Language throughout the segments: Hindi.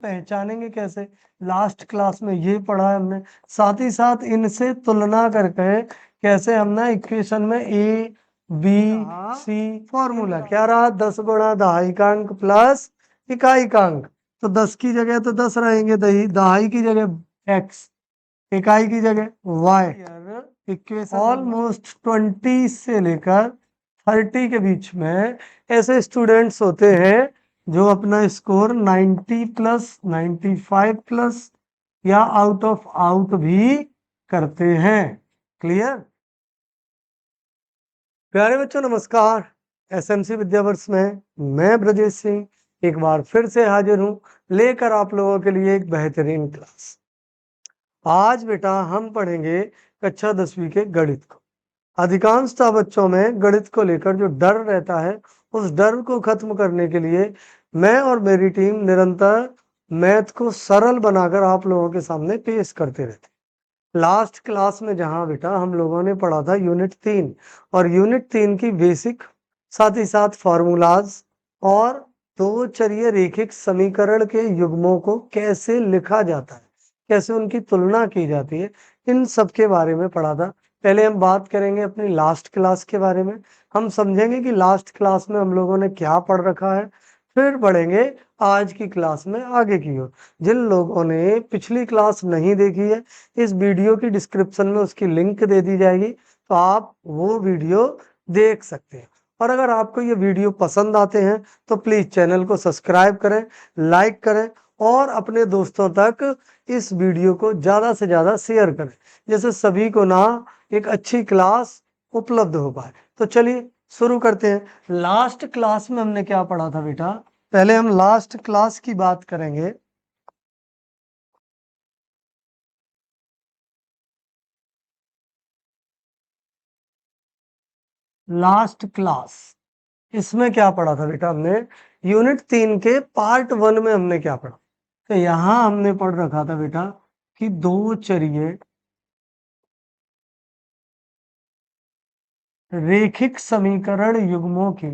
पहचानेंगे कैसे? लास्ट क्लास में ये पढ़ा है हमने। साथ ही साथ इनसे तुलना करके कैसे हम ना इक्वेशन में ए बी सी फॉर्मूला क्या रहा, 10 गुणा दहाइकांक प्लस इकाइकांक। तो 10 की जगह तो 10 रहेंगे, दहाई की जगह x, इकाई की जगह y। इक्वेशन ऑलमोस्ट 20 से लेकर 30 के बीच में ऐसे स्टूडेंट्स होते हैं जो अपना स्कोर 90 प्लस 95 प्लस या आउट ऑफ आउट भी करते हैं। क्लियर? प्यारे बच्चों नमस्कार। एसएमसी विद्यावर्ष में मैं ब्रजेश सिंह एक बार फिर से हाजिर हूं लेकर आप लोगों के लिए एक बेहतरीन क्लास। आज बेटा हम पढ़ेंगे कक्षा 10वीं के गणित को। अधिकांशतः बच्चों में गणित को लेकर जो डर रहता है उस डर को खत्म करने के लिए मैं और मेरी टीम निरंतर मैथ को सरल बनाकर आप लोगों के सामने पेश करते रहते। लास्ट क्लास में जहां बेटा हम लोगों ने पढ़ा था यूनिट 3 और यूनिट 3 की बेसिक, साथ ही साथ फॉर्मूलाज और दो चरीय रेखिक समीकरण के युग्मों को कैसे लिखा जाता है, कैसे उनकी तुलना की जाती है, इन सब के बारे में पढ़ा था। पहले हम बात करेंगे अपनी लास्ट क्लास के बारे में। हम समझेंगे कि लास्ट क्लास में हम लोगों ने क्या पढ़ रखा है, फिर बढ़ेंगे आज की क्लास में आगे की ओर। जिन लोगों ने पिछली क्लास नहीं देखी है, इस वीडियो की डिस्क्रिप्शन में उसकी लिंक दे दी जाएगी, तो आप वो वीडियो देख सकते हैं। और अगर आपको ये वीडियो पसंद आते हैं तो प्लीज चैनल को सब्सक्राइब करें, लाइक करें और अपने दोस्तों तक इस वीडियो को ज्यादा से ज्यादा शेयर करें, जैसे सभी को ना एक अच्छी क्लास उपलब्ध हो पाए। तो चलिए शुरू करते हैं। लास्ट क्लास में हमने क्या पढ़ा था बेटा? पहले हम लास्ट क्लास की बात करेंगे। लास्ट क्लास इसमें क्या पढ़ा था बेटा? हमने यूनिट 3 के पार्ट 1 में हमने क्या पढ़ा? तो यहां हमने पढ़ रखा था बेटा कि दो चरिए रेखिक समीकरण युग्मों के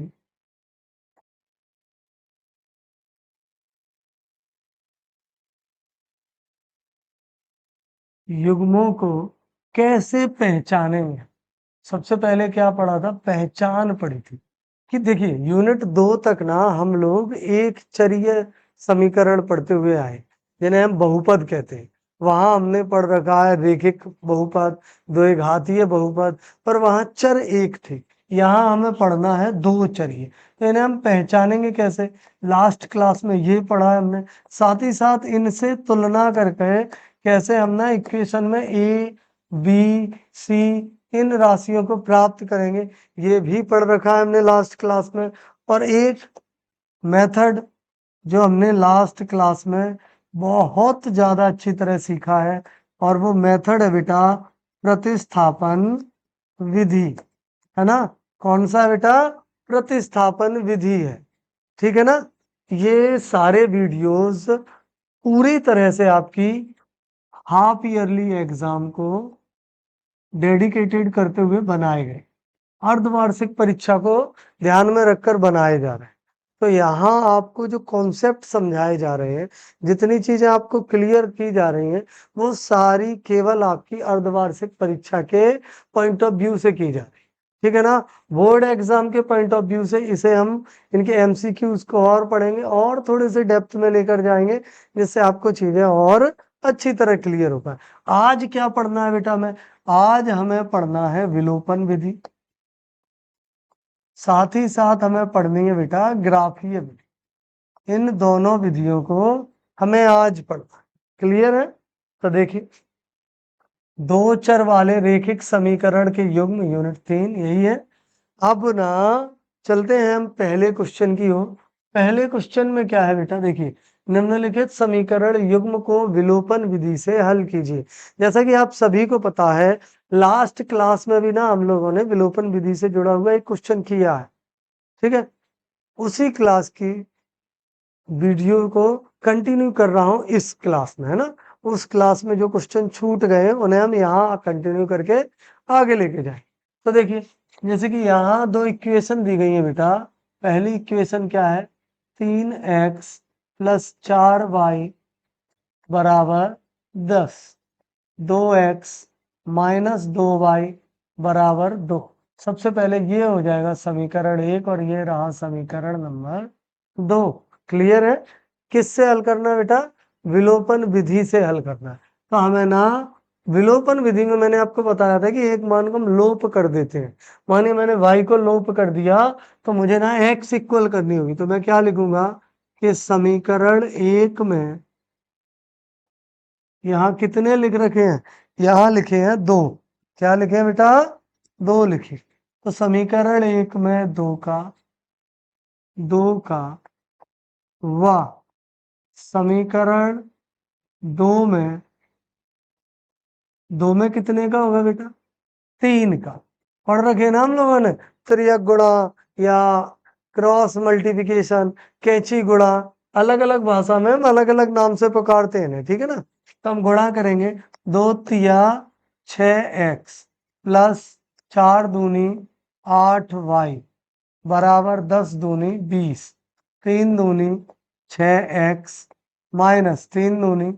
युग्मों को कैसे पहचानेंगे। सबसे पहले क्या पढ़ा था? पहचान पढ़ी थी कि देखिए यूनिट 2 तक ना हम लोग एक चरीय समीकरण पढ़ते हुए आए जिन्हें हम बहुपद कहते हैं। वहां हमने पढ़ रखा है रेखिक बहुपद, द्वि घातीय बहुपद, पर वहां चर एक थे। यहाँ हमें पढ़ना है दो चरीय, तो इन्हें हम पहचानेंगे कैसे? लास्ट क्लास में ये पढ़ा है हमने। साथ ही साथ इनसे तुलना करके कैसे हम ना इक्वेशन में ए बी सी इन राशियों को प्राप्त करेंगे, ये भी पढ़ रखा है हमने लास्ट क्लास में। और एक मेथड जो हमने लास्ट क्लास में बहुत ज्यादा अच्छी तरह सीखा है, और वो मेथड है बेटा प्रतिस्थापन विधि, है ना? कौन सा है बेटा? प्रतिस्थापन विधि है। ठीक है ना? ये सारे वीडियोस पूरी तरह से आपकी हाफ ईयरली एग्जाम को डेडिकेटेड करते हुए बनाए गए, अर्धवार्षिक परीक्षा को ध्यान में रखकर बनाए जा रहे हैं। तो यहाँ आपको जो कॉन्सेप्ट समझाए जा रहे हैं, जितनी चीजें आपको क्लियर की जा रही हैं, वो सारी केवल आपकी अर्धवार्षिक परीक्षा के पॉइंट ऑफ व्यू से की जा रही है। ठीक है ना? बोर्ड एग्जाम के पॉइंट ऑफ व्यू से इसे हम इनके एमसीक्यूज को और पढ़ेंगे और थोड़े से डेप्थ में लेकर जाएंगे, जिससे आपको चीजें और अच्छी तरह क्लियर हो पाए। आज क्या पढ़ना है बेटा? आज हमें पढ़ना है विलोपन विधि, साथ ही साथ हमें पढ़नी है बेटा ग्राफीय विधि। इन दोनों विधियों को हमें आज पढ़ना है। क्लियर है? तो देखिए, दो चर वाले रेखिक समीकरण के युग्म यूनिट 3 यही है। अब ना चलते हैं हम पहले क्वेश्चन की ओर। पहले क्वेश्चन में क्या है बेटा? देखिए, निम्नलिखित समीकरण युग्म को विलोपन विधि से हल कीजिए। जैसा कि आप सभी को पता है, लास्ट क्लास में भी ना हम लोगों ने विलोपन विधि से जुड़ा हुआ एक क्वेश्चन किया है। ठीक है? उसी क्लास की वीडियो को कंटिन्यू कर रहा हूं इस क्लास में, है ना? उस क्लास में जो क्वेश्चन छूट गए उन्हें हम यहाँ कंटिन्यू करके आगे लेके जाए। तो देखिए, जैसे कि यहाँ दो इक्वेशन दी गई है बेटा। पहली इक्वेशन क्या है? 3x + 4y बराबर 10, 2x माइनस 2y बराबर 2। सबसे पहले ये हो जाएगा समीकरण 1 और ये रहा समीकरण नंबर 2। क्लियर है? किससे हल करना है बेटा? विलोपन विधि से हल करना है। तो हमें ना विलोपन विधि में मैंने आपको बताया था कि एक मान को हम लोप कर देते हैं। मानिए मैंने y को लोप कर दिया तो मुझे ना x इक्वल करनी होगी, तो मैं क्या लिखूंगा कि समीकरण 1 में यहाँ कितने लिख रखे हैं? यहाँ लिखे हैं 2। क्या लिखे हैं बेटा? 2 लिखे। तो समीकरण 1 में 2 का व समीकरण 2 में कितने का होगा बेटा? 3 का। पढ़ रखे ना हम लोगों ने, त्रियक गुणा या क्रॉस मल्टीप्लिकेशन, कैंची गुणा, अलग अलग भाषा में हम अलग अलग नाम से पुकारते हैं, ठीक है ना? तो हम गुणा करेंगे 2 तिया 6x प्लस 4 दूनी 8y बराबर 10 दूनी 20, 3 दूनी 6x माइनस 3 दूनी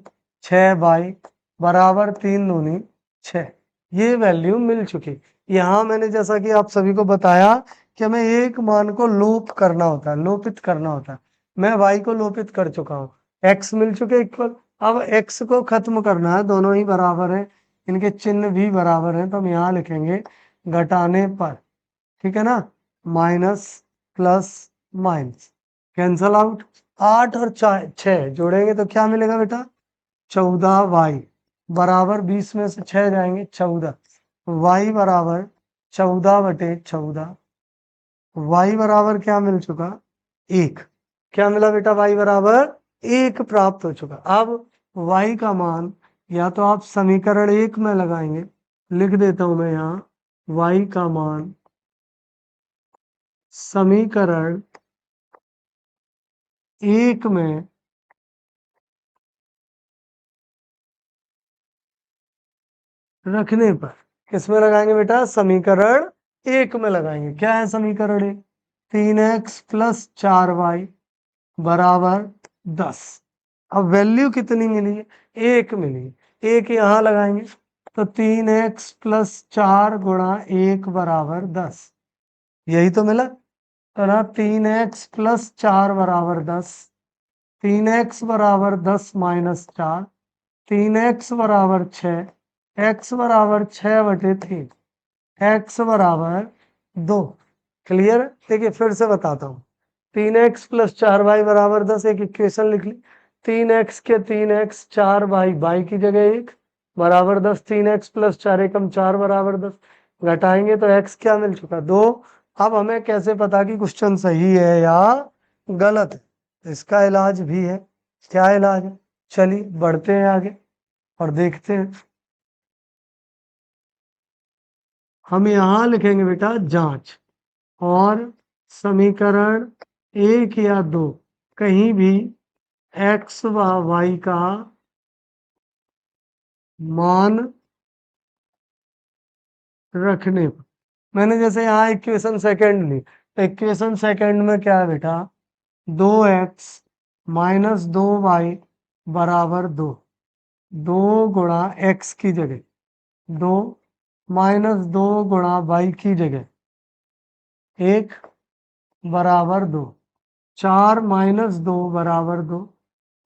6y बराबर 3 दूनी 6। ये वैल्यू मिल चुकी। यहाँ मैंने जैसा कि आप सभी को बताया कि हमें एक मान को लोप करना होता है, लोपित करना होता है। मैं y को लोपित कर चुका हूँ, x मिल चुके इक्वल। अब x को खत्म करना है, दोनों ही बराबर है, इनके चिन्ह भी बराबर हैं, तो हम यहाँ लिखेंगे घटाने पर, ठीक है ना, minus plus minus cancel out. 8 और 6 जोड़ेंगे तो क्या मिलेगा बेटा? 14y बराबर 20 में से 6 जाएंगे 14, y बराबर 14/14। y बराबर क्या मिल चुका? 1। क्या मिला बेटा? y बराबर 1 प्राप्त हो चुका। अब y का मान या तो आप समीकरण 1 में लगाएंगे, लिख देता हूं मैं यहाँ, y का मान समीकरण 1 में रखने पर, किसमें लगाएंगे बेटा? समीकरण 1 में लगाएंगे। क्या है समीकरण 1? 3x प्लस 4y बराबर 10। अब वैल्यू कितनी मिली है? 1 मिली है। 1 यहाँ लगाएंगे तो 3x प्लस 4 गुणा 1 बराबर 10, यही तो मिला। तो ना 3x प्लस 4 बराबर 10, 3x बराबर 10 माइनस 4, 3x बराबर 6, x बराबर 6/3, x बराबर 2। क्लियर? देखिए फिर से बताता हूँ। 3x प्लस 4y बराबर 10 एक इक्वेशन लिख ली। 3x के 3x 4y की जगह 1 बराबर 10, 3x प्लस 4 एकम 4 बराबर 10। घटाएंगे तो x क्या मिल चुका? 2। अब हमें कैसे पता कि क्वेश्चन सही है या गलत है? इसका इलाज भी है। क्या इलाज है? चलिए बढ़ते हैं आगे और देखते हैं। हम यहाँ लिखेंगे बेटा जांच, और समीकरण 1 या 2 कहीं भी x व y का मान रखने पर, मैंने जैसे यहाँ इक्वेशन सेकंड ली, तो इक्वेशन सेकंड में क्या है बेटा? 2x माइनस 2y बराबर 2, 2 गुणा x की जगह 2 माइनस 2 गुणा y की जगह 1 बराबर 2, 4 माइनस 2 बराबर 2,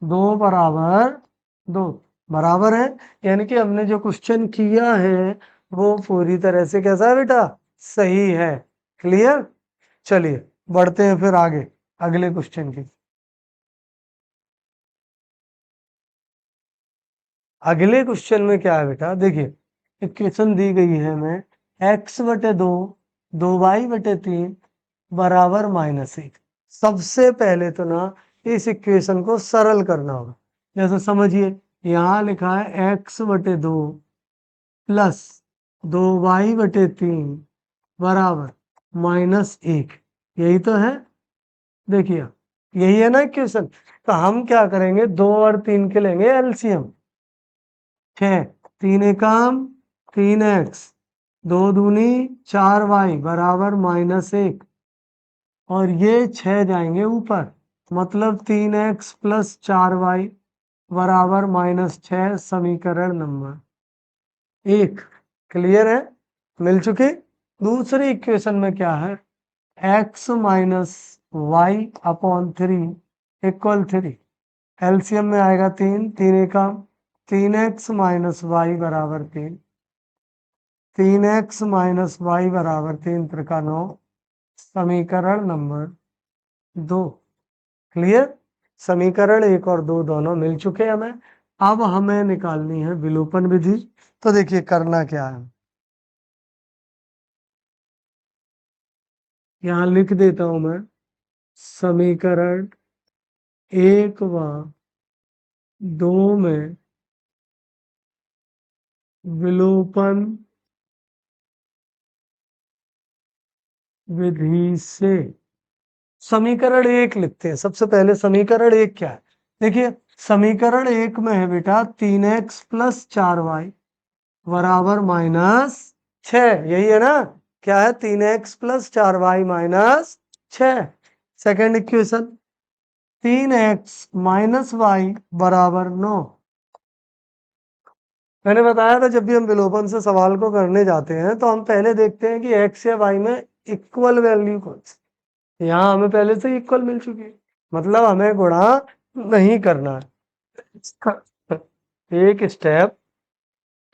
2 बराबर 2 बराबर है। यानी कि हमने जो क्वेश्चन किया है वो पूरी तरह से कैसा है बेटा? सही है। क्लियर? चलिए बढ़ते हैं फिर आगे अगले क्वेश्चन की। अगले क्वेश्चन में क्या है बेटा? देखिए इक्वेशन दी गई है हमें x/2 2y/3 बराबर -1। सबसे पहले तो ना इस इक्वेशन को सरल करना होगा। जैसे समझिए यहाँ लिखा है x/2 प्लस 2y/3 बराबर -1, यही तो है। देखिए यही है ना इक्वेशन। तो हम क्या करेंगे, 2 और 3 के लेंगे एलसीएम। 6 3 एकम 3x, 2 दूनी 4y बराबर -1, और ये 6 जाएंगे ऊपर, मतलब 3x प्लस 4y बराबर -6 समीकरण नंबर 1। क्लियर है? मिल चुके। दूसरी इक्वेशन में क्या है, x minus y upon 3 equal 3। LCM में आएगा 3, 3 एका 3x माइनस वाई बराबर 3, 3x माइनस वाई बराबर 3 त्रिका 9 समीकरण नंबर 2। क्लियर? समीकरण 1 और 2 दोनों मिल चुके हैं हमें। अब हमें निकालनी है विलोपन विधि। तो देखिए करना क्या है, यहां लिख देता हूं मैं समीकरण 1 व 2 में विलोपन विधि से समीकरण 1 लिखते हैं। सबसे पहले समीकरण 1 क्या है, देखिए समीकरण 1 में है बेटा 3x प्लस 4y बराबर -6, यही है ना? क्या है? 3x plus 4y -6। Second equation 3x minus y बराबर 9। मैंने बताया था जब भी हम विलोपन से सवाल को करने जाते हैं तो हम पहले देखते हैं कि x या y में इक्वल वैल्यू कौन सी। यहाँ हमें पहले से इक्वल मिल चुकी है, मतलब हमें गुणा नहीं करना है, एक स्टेप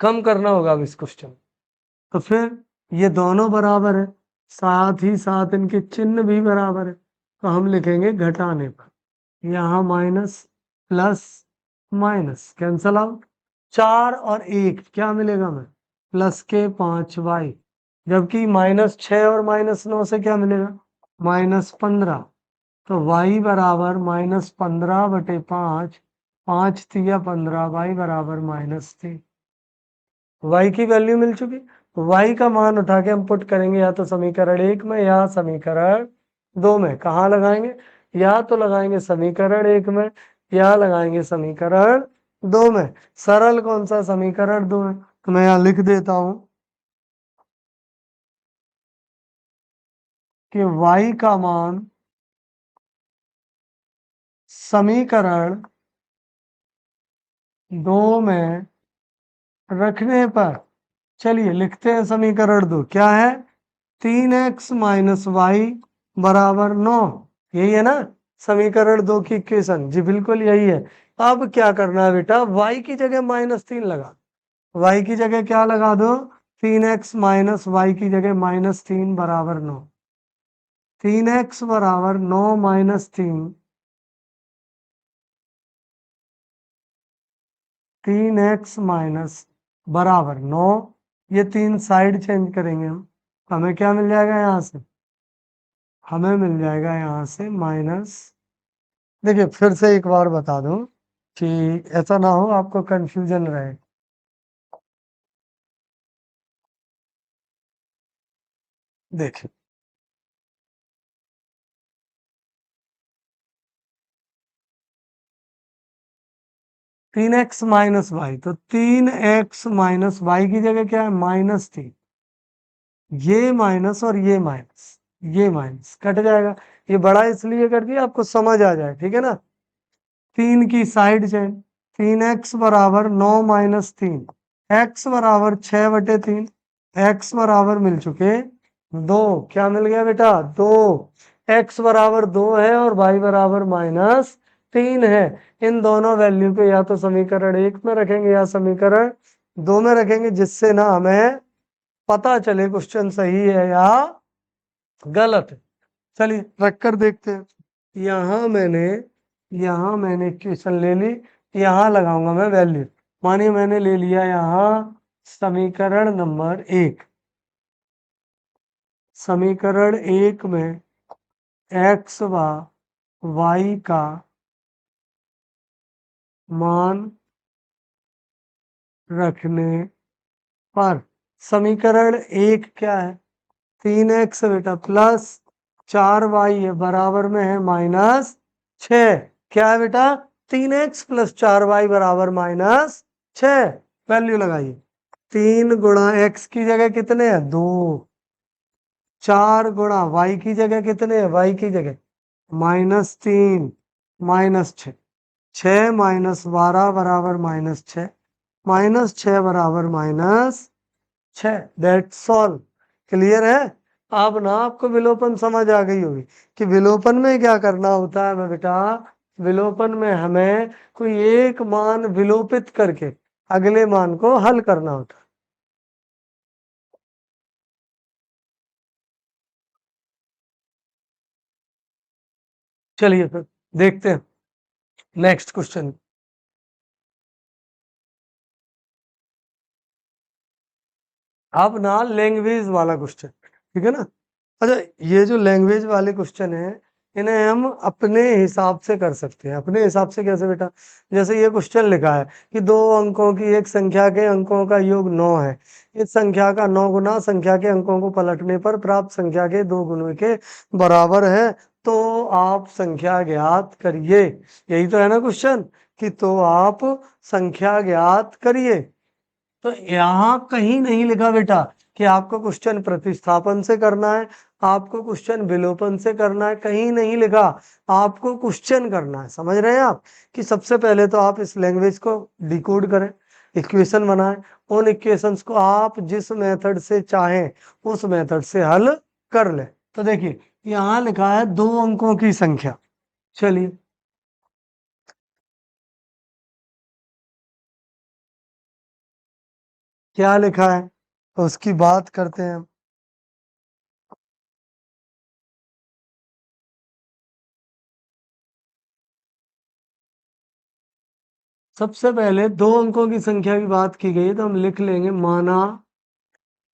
कम करना होगा अब इस क्वेश्चन। तो फिर ये दोनों बराबर है, साथ ही साथ इनके चिन्ह भी बराबर है, तो हम लिखेंगे घटाने पर यहाँ minus plus minus cancel out. 4 और 1 क्या मिलेगा हमें, +5y, जबकि -6 और -9 से क्या मिलेगा, -15। तो y बराबर -15/5, 5 तिया 15, y बराबर -3। y की वैल्यू मिल चुकी। y का मान उठा के हम पुट करेंगे या तो समीकरण 1 में या समीकरण 2 में। कहाँ लगाएंगे, या तो लगाएंगे समीकरण 1 में या लगाएंगे समीकरण 2 में। सरल कौन सा, समीकरण 2 है। तो मैं यहां लिख देता हूं कि y का मान समीकरण 2 में रखने पर, चलिए लिखते हैं समीकरण 2 क्या है, 3x माइनस वाई बराबर 9, यही है ना समीकरण 2 की इक्वेशन। जी बिल्कुल यही है। अब क्या करना है बेटा, y की जगह -3 लगा, y की जगह क्या लगा दो, 3x माइनस वाई की जगह -3 बराबर 9। 3x बराबर 9 -3, 3x माइनस बराबर 9। ये 3 साइड चेंज करेंगे हम, हमें क्या मिल जाएगा यहाँ से, हमें मिल जाएगा यहाँ से माइनस। देखिए फिर से एक बार बता दूं कि ऐसा ना हो आपको कंफ्यूजन रहे। देखिए 3x माइनस वाई, तो 3x माइनस वाई की जगह क्या है, -3। ये माइनस और ये माइनस, ये माइनस कट जाएगा। ये बड़ा इसलिए कर दिया आपको समझ आ जाए, ठीक है ना। 3 की साइड चेंज, 3x बराबर 9 -3, x बराबर 6/3, x बराबर मिल चुके 2। क्या मिल गया बेटा, 2। x बराबर 2 है और y बराबर -3 है। इन दोनों वैल्यू को या तो समीकरण 1 में रखेंगे या समीकरण 2 में रखेंगे, जिससे ना हमें पता चले क्वेश्चन सही है या गलत है। चलिए रख कर देखते हैं। यहाँ मैंने इक्वेशन ले ली, यहाँ लगाऊंगा मैं वैल्यू। मानिए मैंने ले लिया यहाँ समीकरण नंबर 1, समीकरण 1 में x व y का मान रखने पर समीकरण 1 क्या है, 3x बेटा प्लस 4y है बराबर में है -6। क्या है बेटा, 3x प्लस 4y बराबर -6। वैल्यू लगाइए, 3 गुणा x की जगह कितने हैं, 2। 4 गुणा y की जगह कितने हैं, y की जगह -3 -6। 6 माइनस 12 बराबर -6, -6 बराबर -6। That's all. क्लियर है? अब ना आपको विलोपन समझ आ गई होगी कि विलोपन में क्या करना होता है। मैं बेटा, विलोपन में हमें कोई एक मान विलोपित करके अगले मान को हल करना होता है। चलिए फिर देखते हैं नेक्स्ट क्वेश्चन। अब ना लैंग्वेज वाला क्वेश्चन, ठीक है ना। अच्छा, ये जो लैंग्वेज वाले क्वेश्चन है, इन्हें हम अपने हिसाब से कर सकते हैं। अपने हिसाब से कैसे बेटा? जैसे ये क्वेश्चन लिखा है कि दो अंकों की एक संख्या के अंकों का योग 9 है। इस संख्या का 9 गुना संख्या के अंकों को पलटने पर प्राप्त संख्या के 2 गुणों के बराबर है। तो आप संख्या ज्ञात करिए। यही तो है ना क्वेश्चन, कि तो आप संख्या ज्ञात करिए। तो यहाँ कहीं नहीं लिखा बेटा कि आपको क्वेश्चन प्रतिस्थापन से करना है, आपको क्वेश्चन विलोपन से करना है, कहीं नहीं लिखा। आपको क्वेश्चन करना है। समझ रहे हैं आप? कि सबसे पहले तो आप इस लैंग्वेज को डिकोड करें, इक्वेशन बनाएं, उन इक्वेशंस को आप जिस मेथड से चाहें उस मेथड से हल कर लें। तो देखिए, यहाँ लिखा है 2 अंकों की संख्या। चलिए, क्या लिखा है तो उसकी बात करते हैं। सबसे पहले 2 अंकों की संख्या की बात की गई है, तो हम लिख लेंगे, माना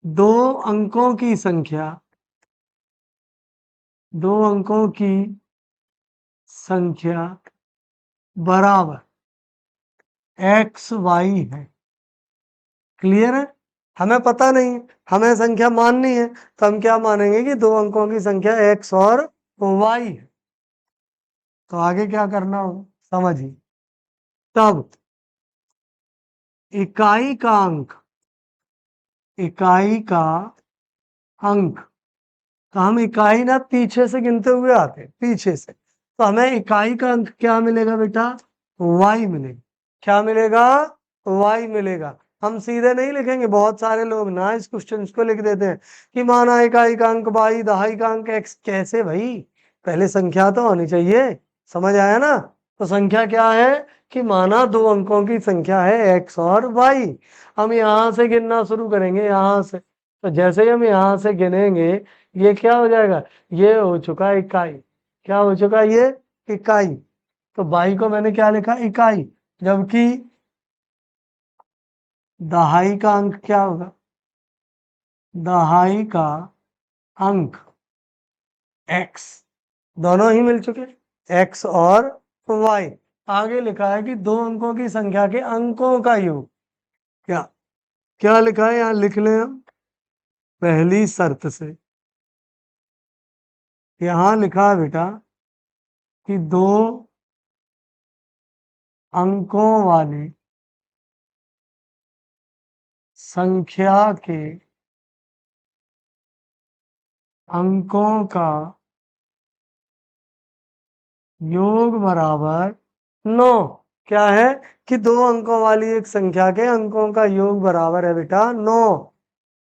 2 अंकों की संख्या, 2 अंकों की संख्या बराबर एक्स वाई है। क्लियर है? हमें पता नहीं, हमें संख्या माननी है, तो हम क्या मानेंगे कि 2 अंकों की संख्या एक्स और वाई है। तो आगे क्या करना हो समझिए। तब इकाई का अंक, इकाई का अंक, तो हम इकाई ना पीछे से गिनते हुए आते हैं, पीछे से। तो हमें इकाई का अंक क्या मिलेगा बेटा? y मिलेगा। क्या मिलेगा? y मिलेगा। हम सीधे नहीं लिखेंगे। बहुत सारे लोग ना इस क्वेश्चन को लिख देते हैं कि माना इकाई का अंक y, दहाई का अंक x। कैसे भाई? पहले संख्या तो होनी चाहिए। समझ आया ना? तो संख्या क्या है कि माना 2 अंकों की संख्या है x और y। हम यहां से गिनना शुरू करेंगे, यहां से। तो जैसे ही हम यहां से गिनेंगे, ये क्या हो जाएगा? ये हो चुका इकाई। क्या हो चुका? ये इकाई। तो बाई को मैंने क्या लिखा? इकाई। जबकि दहाई का अंक क्या होगा? दहाई का अंक x। दोनों ही मिल चुके, x और y। आगे लिखा है कि 2 अंकों की संख्या के अंकों का योग। क्या क्या लिखा है? यहां लिख लें हम, पहली शर्त से। यहां लिखा है बेटा कि 2 अंकों वाली संख्या के अंकों का योग बराबर 9। क्या है कि 2 अंकों वाली एक संख्या के अंकों का योग बराबर है बेटा 9।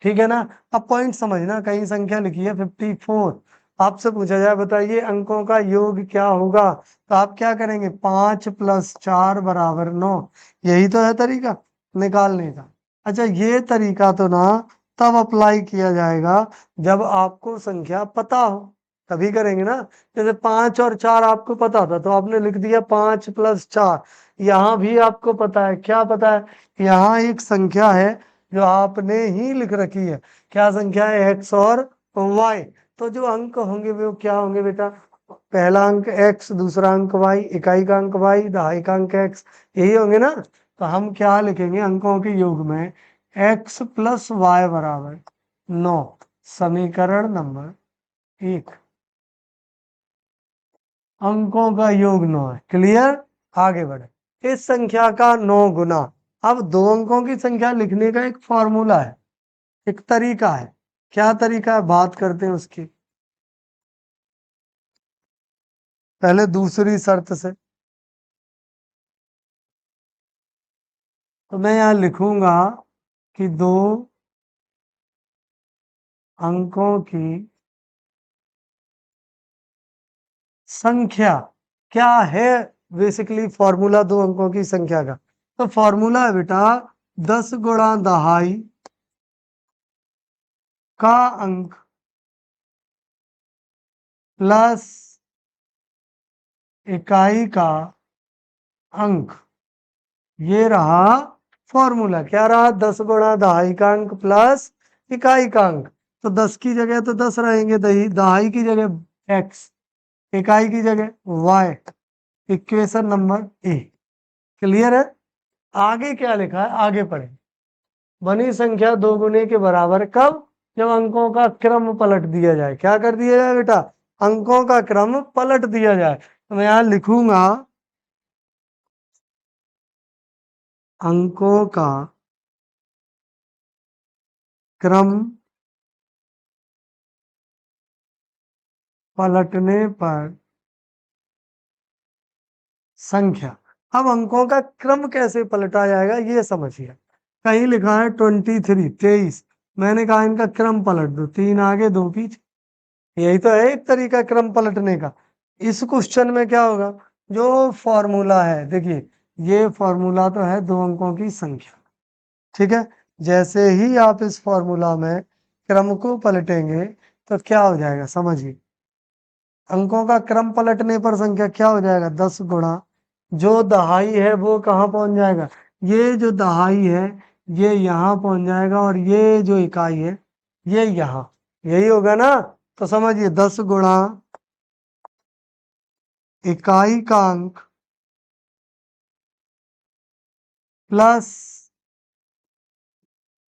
ठीक है ना? अब पॉइंट समझना, कहीं संख्या लिखी है 54, आपसे पूछा जाए बताइए अंकों का योग क्या होगा, तो आप क्या करेंगे? 5 + 4 = 9। यही तो है तरीका निकालने का। अच्छा, ये तरीका तो ना तब अप्लाई किया जाएगा जब आपको संख्या पता हो, तभी करेंगे ना। जैसे 5 और 4 आपको पता था, तो आपने लिख दिया 5 + 4। यहाँ भी आपको पता है, क्या पता है? यहाँ एक संख्या है जो आपने ही लिख रखी है। क्या संख्या है? एक्स और वाई। तो जो अंक होंगे वो क्या होंगे बेटा? पहला अंक एक्स, दूसरा अंक वाई, इकाई का अंक वाई, दहाई का अंक एक्स, यही होंगे ना। तो हम क्या लिखेंगे अंकों के योग में? X + y = 9। समीकरण नंबर 1। अंकों का योग 9 है। क्लियर? आगे बढ़े। इस संख्या का 9 गुना। अब 2 अंकों की संख्या लिखने का एक फॉर्मूला है, एक तरीका है। क्या तरीका है बात करते हैं उसकी। पहले दूसरी शर्त से। तो मैं यहाँ लिखूंगा कि 2 अंकों की संख्या क्या है। बेसिकली फॉर्मूला 2 अंकों की संख्या का, तो फॉर्मूला है बेटा 10 गुणा दहाई का अंक प्लस इकाई का अंक। ये रहा फॉर्मूला, क्या रहा? 10 गुणा दहाई का अंक प्लस इकाई का अंक। तो 10 की जगह तो 10 रहेंगे, दहाई की जगह x, इकाई की जगह y। Equation number A. Clear है? आगे क्या लिखा है आगे पढ़े। बनी संख्या दो गुने के बराबर कब? जब अंकों का क्रम पलट दिया जाए। क्या कर दिया जाए बेटा? अंकों का क्रम पलट दिया जाए। तो मैं यहां लिखूंगा अंकों का क्रम पलटने पर संख्या। अब अंकों का क्रम कैसे पलटा जाएगा ये समझिए। कहीं लिखा है 23, मैंने कहा इनका क्रम पलट दो, 3 आगे 2 पीछे। यही तो है एक तरीका क्रम पलटने का। इस क्वेश्चन में क्या होगा? जो फॉर्मूला है, देखिए ये फॉर्मूला तो है 2 अंकों की संख्या, ठीक है। जैसे ही आप इस फॉर्मूला में क्रम को पलटेंगे तो क्या हो जाएगा समझिए। अंकों का क्रम पलटने पर संख्या क्या हो जाएगा? 10 गुणा जो दहाई है वो कहाँ पहुंच जाएगा? ये जो दहाई है ये यहाँ पहुंच जाएगा, और ये जो इकाई है ये यहाँ। यही होगा ना? तो समझिए 10 गुणा इकाई का अंक प्लस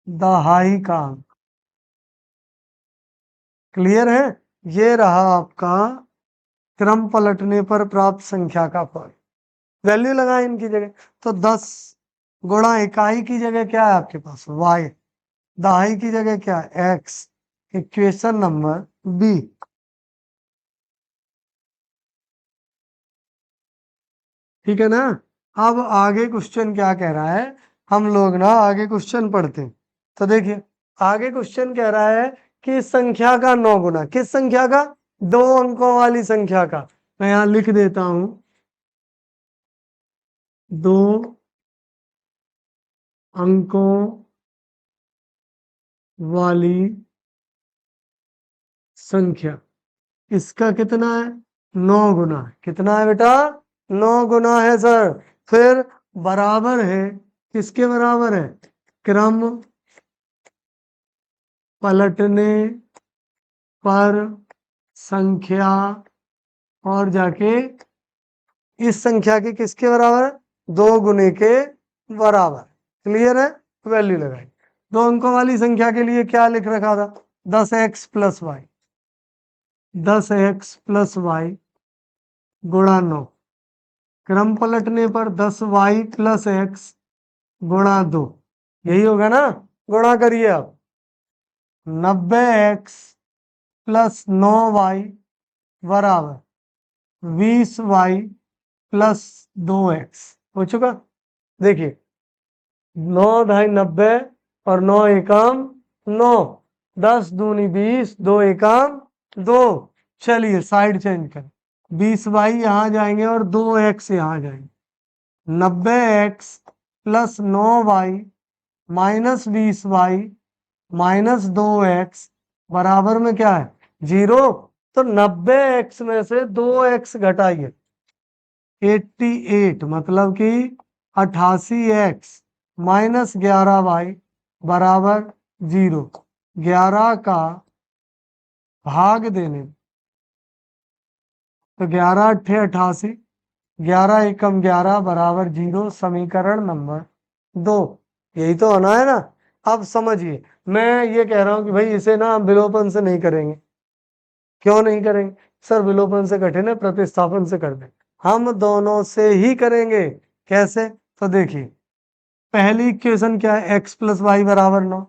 दहाई का अंक। क्लियर है? ये रहा आपका क्रम पलटने पर प्राप्त संख्या का फल। वैल्यू लगाए इनकी जगह। तो 10 गुणा इकाई की जगह क्या है आपके पास? y। दहाई की जगह क्या है? x। Equation number B. ठीक है ना? अब आगे क्वेश्चन क्या कह रहा है? हम लोग ना आगे क्वेश्चन पढ़ते हैं। तो देखिए आगे क्वेश्चन कह रहा है कि इस संख्या का 9 गुना। किस संख्या का? 2 अंकों वाली संख्या का। मैं यहां लिख देता हूं 2 अंकों वाली संख्या। इसका कितना है? 9 गुना। कितना है बेटा? 9 गुना है सर। फिर बराबर है, किसके बराबर है? क्रम पलटने पर संख्या, और जाके इस संख्या के किसके बराबर है? 2 गुने के बराबर। क्लियर है? वैल्यू लगाई। 2 अंकों वाली संख्या के लिए क्या लिख रखा था? 10x plus Y. 10x plus Y गुणा 9। क्रम पलटने पर 10y प्लस x गुणा 2। यही होगा ना? गुणा करिए आप। 90x प्लस 9y बराबर 20y प्लस 2x हो चुका। देखिए 9 ढाई 90 और 9 एकम 9, 10 दूनी 20, 2 एकम 2। चलिए साइड चेंज करें। 20y यहाँ जाएंगे और 2x यहाँ जाएंगे। 90x plus 9y minus 20y minus 2x बराबर में क्या है? 0। तो 90x में से 2x घटाइए, 88, मतलब कि 88x माइनस 11y बराबर 0। 11 का भाग देने, तो 11 अट्ठे 88, 11 एकम 11 बराबर 0। समीकरण नंबर 2। यही तो होना है ना? अब समझिए मैं ये कह रहा हूं कि भाई इसे ना हम विलोपन से नहीं करेंगे। क्यों नहीं करेंगे सर? विलोपन से कठिन है, प्रतिस्थापन से कर दें। हम दोनों से ही करेंगे। कैसे? तो देखिए पहली इक्वेशन क्या है? x प्लस वाई बराबर 9।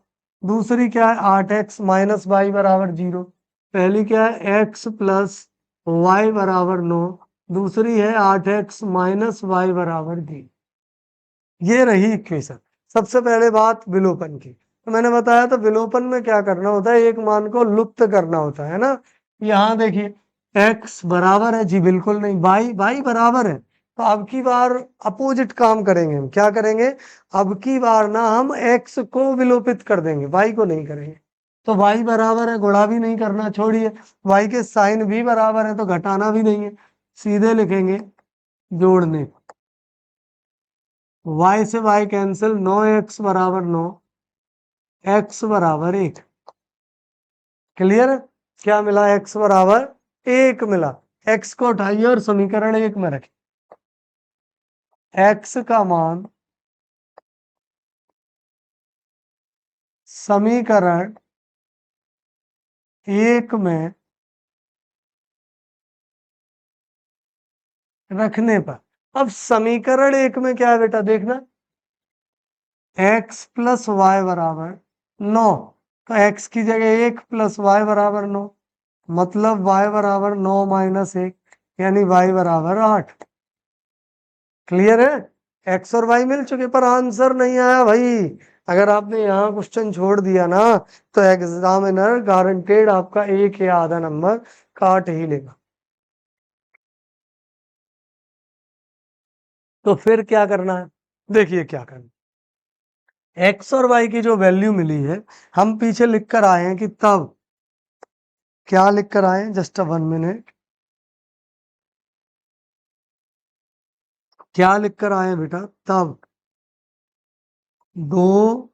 दूसरी क्या है? 8x माइनस वाई बराबर 0। पहली क्या है? x प्लस वाई बराबर 9। दूसरी है 8x माइनस वाई बराबर 0। ये रही इक्वेशन। सबसे पहले बात विलोपन की, तो मैंने बताया था विलोपन में क्या करना होता है, एक मान को लुप्त करना होता है ना। यहाँ देखिए x बराबर है जी, बिल्कुल नहीं, y बराबर है, तो अब की बार अपोजिट काम करेंगे हम, क्या करेंगे, अब की बार ना हम x को विलोपित कर देंगे, y को नहीं करेंगे। तो y बराबर है, गुणा भी नहीं करना, छोड़िए, y के साइन भी बराबर है तो घटाना भी नहीं है, सीधे लिखेंगे जोड़ने, y से y कैंसिल, 9x बराबर 9, x बराबर 1। क्लियर है, क्या मिला, x बराबर 1 मिला। x को उठाइए और समीकरण 1 में रखें, x का मान समीकरण 1 में रखने पर, अब समीकरण 1 में क्या है बेटा, देखना, x प्लस वाई बराबर 9, तो x की जगह 1 प्लस वाई बराबर 9, मतलब y बराबर 9 माइनस 1, यानी y बराबर 8। क्लियर है, x और y मिल चुके, पर आंसर नहीं आया भाई। अगर आपने यहाँ क्वेश्चन छोड़ दिया ना, तो एग्जामिनर गारंटेड आपका 1 या आधा नंबर काट ही लेगा। तो फिर क्या करना है, देखिए क्या करना, x और y की जो वैल्यू मिली है, हम पीछे लिख कर आए हैं कि तब, क्या लिख कर आए हैं, जस्ट 1 मिनट, क्या लिख कर आए हैं बेटा, तब दो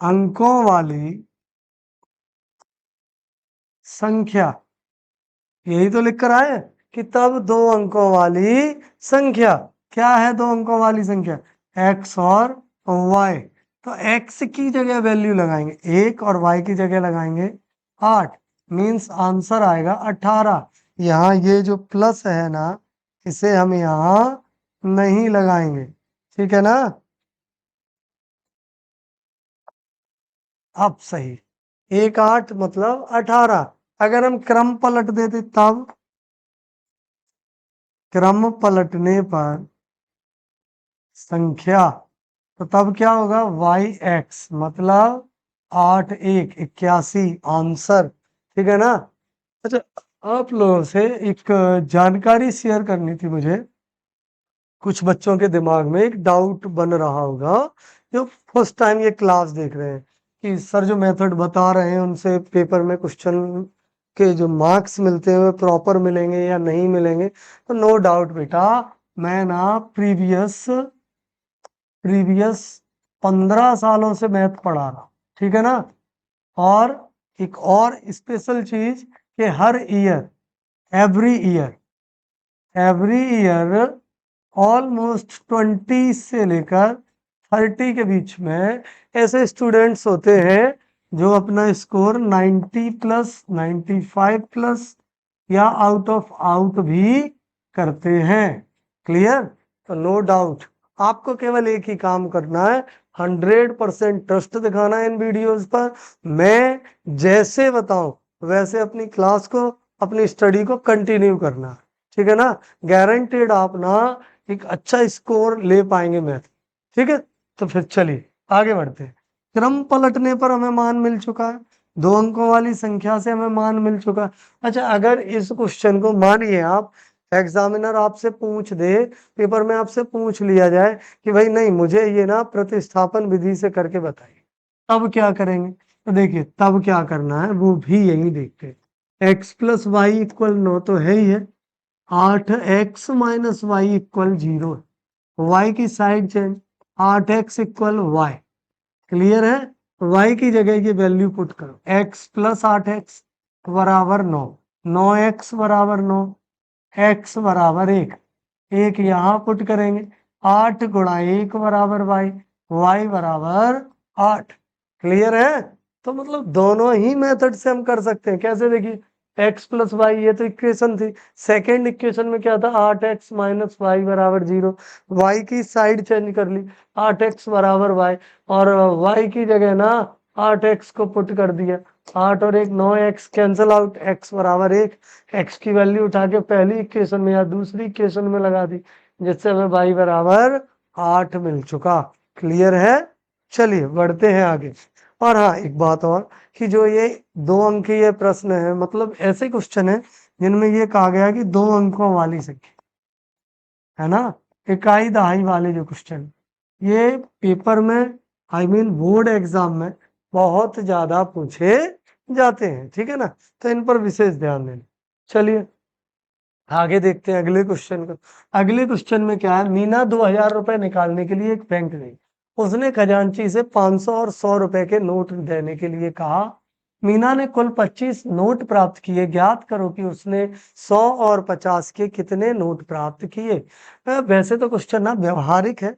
अंकों वाली संख्या, यही तो लिख कर आए हैं कि तब 2 अंकों वाली संख्या, क्या है 2 अंकों वाली संख्या, x और y, तो x की जगह वैल्यू लगाएंगे 1 और y की जगह लगाएंगे 8, मीन्स आंसर आएगा 18। यहाँ ये जो प्लस है ना, इसे हम यहाँ नहीं लगाएंगे, ठीक है ना, अब सही, 1 8 मतलब 18। अगर हम क्रम पलट देते तब, क्रम पलटने पर संख्या, तो तब क्या होगा, वाई एक्स मतलब 8 1 81 आंसर, ठीक है ना। अच्छा, आप लोगों से एक जानकारी शेयर करनी थी मुझे, कुछ बच्चों के दिमाग में एक डाउट बन रहा होगा जो फर्स्ट टाइम ये क्लास देख रहे हैं कि सर जो मेथड बता रहे हैं उनसे पेपर में क्वेश्चन के जो मार्क्स मिलते हैं वो प्रॉपर मिलेंगे या नहीं मिलेंगे। तो नो डाउट बेटा, मैं ना प्रीवियस 15 सालों से मैथ पढ़ा रहा हूँ, ठीक है ना। और एक और स्पेशल चीज कि हर ईयर, एवरी ईयर ऑलमोस्ट 20 से लेकर 30 के बीच में ऐसे स्टूडेंट्स होते हैं जो अपना स्कोर 90 प्लस 95 प्लस या आउट ऑफ आउट भी करते हैं। क्लियर, तो नो डाउट आपको केवल एक ही काम करना है, 100% ट्रस्ट दिखाना है इन वीडियोस पर। मैं जैसे बताऊं वैसे अपनी क्लास को, अपनी स्टडी को कंटिन्यू करना, ठीक है ना। गारंटेड आप ना एक अच्छा स्कोर ले पाएंगे मैथ, ठीक है। तो फिर चलिए आगे बढ़ते हैं। क्रम पलटने पर हमें मान मिल चुका है, 2 अंकों वाली संख्या से हमें मान मिल चुका है। अच्छा, अगर इस क्वेश्चन को मानिए आप, एग्जामिनर आपसे पूछ दे, पेपर में आपसे पूछ लिया जाए कि भाई नहीं मुझे ये ना प्रतिस्थापन विधि से करके बताइए, तब क्या करेंगे। तो देखिए तब क्या करना है वो भी यही देखते हैं। x प्लस वाई इक्वल 9 तो है ही है, 8x माइनस वाई इक्वल 0 है, y की side change, 8x equal y. Clear है, y की जगह की वैल्यू पुट करो, x प्लस 8x बराबर 9, 9x बराबर 9, x बराबर 1, 1 यहाँ पुट करेंगे, 8 गुणा 1 बराबर y, y बराबर 8। क्लियर है, तो मतलब दोनों ही मेथड से हम कर सकते हैं। कैसे, देखिए x प्लस वाई, ये तो इक्वेशन थी, सेकेंड इक्वेशन में क्या था, 8x माइनस वाई बराबर 0, y की साइड चेंज कर ली, 8x बराबर y, और y की जगह ना 8x को पुट कर दिया, 8 और 1 9x कैंसल आउट, x बराबर 1, x की वैल्यू उठा के पहली इक्वेशन में या दूसरी इक्वेशन में लगा दी, जिससे हमें y बराबर 8 मिल चुका। क्लियर है? चलिए बढ़ते हैं आगे। और हाँ, एक बात और कि जो ये 2 अंक के ये प्रश्न है, मतलब ऐसे क्वेश्चन है जिनमें ये कहा गया कि 2 अंकों वाली संख्या, है ना, इकाई दहाई वाले जो क्वेश्चन, ये पेपर में, आई मीन बोर्ड एग्जाम में बहुत ज्यादा पूछे जाते हैं। ठीक है ना, तो इन पर विशेष ध्यान देना। चलिए आगे देखते हैं अगले क्वेश्चन को। अगले क्वेश्चन में क्या है, मीना 2000 रुपए निकालने के लिए एक बैंक गई। उसने खजांची से 500 और 100 रुपए के नोट देने के लिए कहा। मीना ने कुल 25 नोट प्राप्त किए, ज्ञात करो कि उसने 100 और 50 के कितने नोट प्राप्त किए। वैसे तो क्वेश्चन ना व्यवहारिक है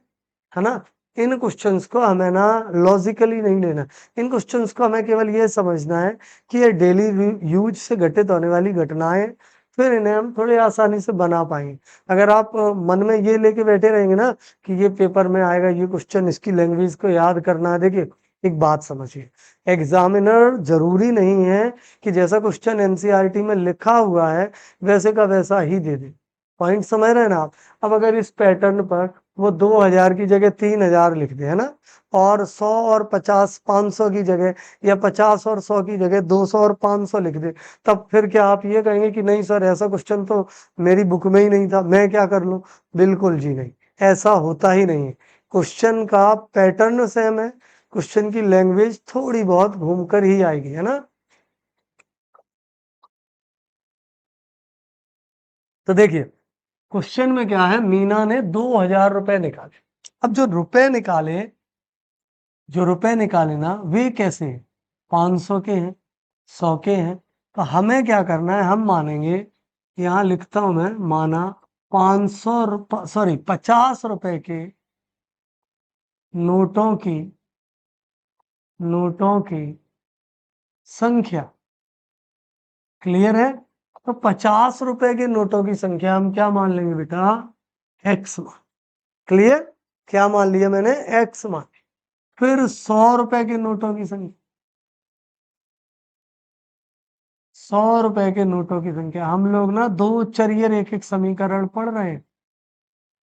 ना। इन क्वेश्चंस को हमें ना लॉजिकली नहीं लेना, इन क्वेश्चंस को हमें केवल ये समझना है कि ये डेली यूज से घटित होने वाली घटनाएं, फिर इन्हें हम थोड़े आसानी से बना पाएंगे। अगर आप मन में ये लेके बैठे रहेंगे ना कि ये पेपर में आएगा ये क्वेश्चन, इसकी लैंग्वेज को याद करना है, देखिए एक बात समझिए, एग्जामिनर जरूरी नहीं है कि जैसा क्वेश्चन एनसीईआरटी में लिखा हुआ है वैसे का वैसा ही दे दे। पॉइंट समझ रहे हैं ना आप? अब अगर इस पैटर्न पर वो 2000 की जगह 3000 लिख दे, है ना, और 100 और 50 500 की जगह, या 50 और 100 की जगह 200 और 500 लिख दे, तब फिर क्या आप ये कहेंगे कि नहीं सर ऐसा क्वेश्चन तो मेरी बुक में ही नहीं था, मैं क्या कर लूं? बिल्कुल जी नहीं, ऐसा होता ही नहीं है। क्वेश्चन का पैटर्न सेम है, क्वेश्चन की लैंग्वेज थोड़ी बहुत घूमकर ही आएगी, है ना। तो देखिए क्वेश्चन में क्या है, मीना ने 2000 रुपए निकाले। अब जो रुपए निकाले ना वे कैसे हैं, 500 के हैं, 100 के हैं। तो हमें क्या करना है, हम मानेंगे, यहाँ लिखता हूं मैं, माना 500 रुपए, सॉरी 50 रुपए के नोटों की नोटों की संख्या। क्लियर है? तो 50 रुपए के नोटों की संख्या हम क्या मान लेंगे बेटा, एक्स मान। क्लियर? क्या मान लिया मैंने, एक्स मान। फिर 100 रुपए के नोटों की संख्या, 100 रुपए के नोटों की संख्या, हम लोग ना दो चरियर एक एक समीकरण पढ़ रहे हैं,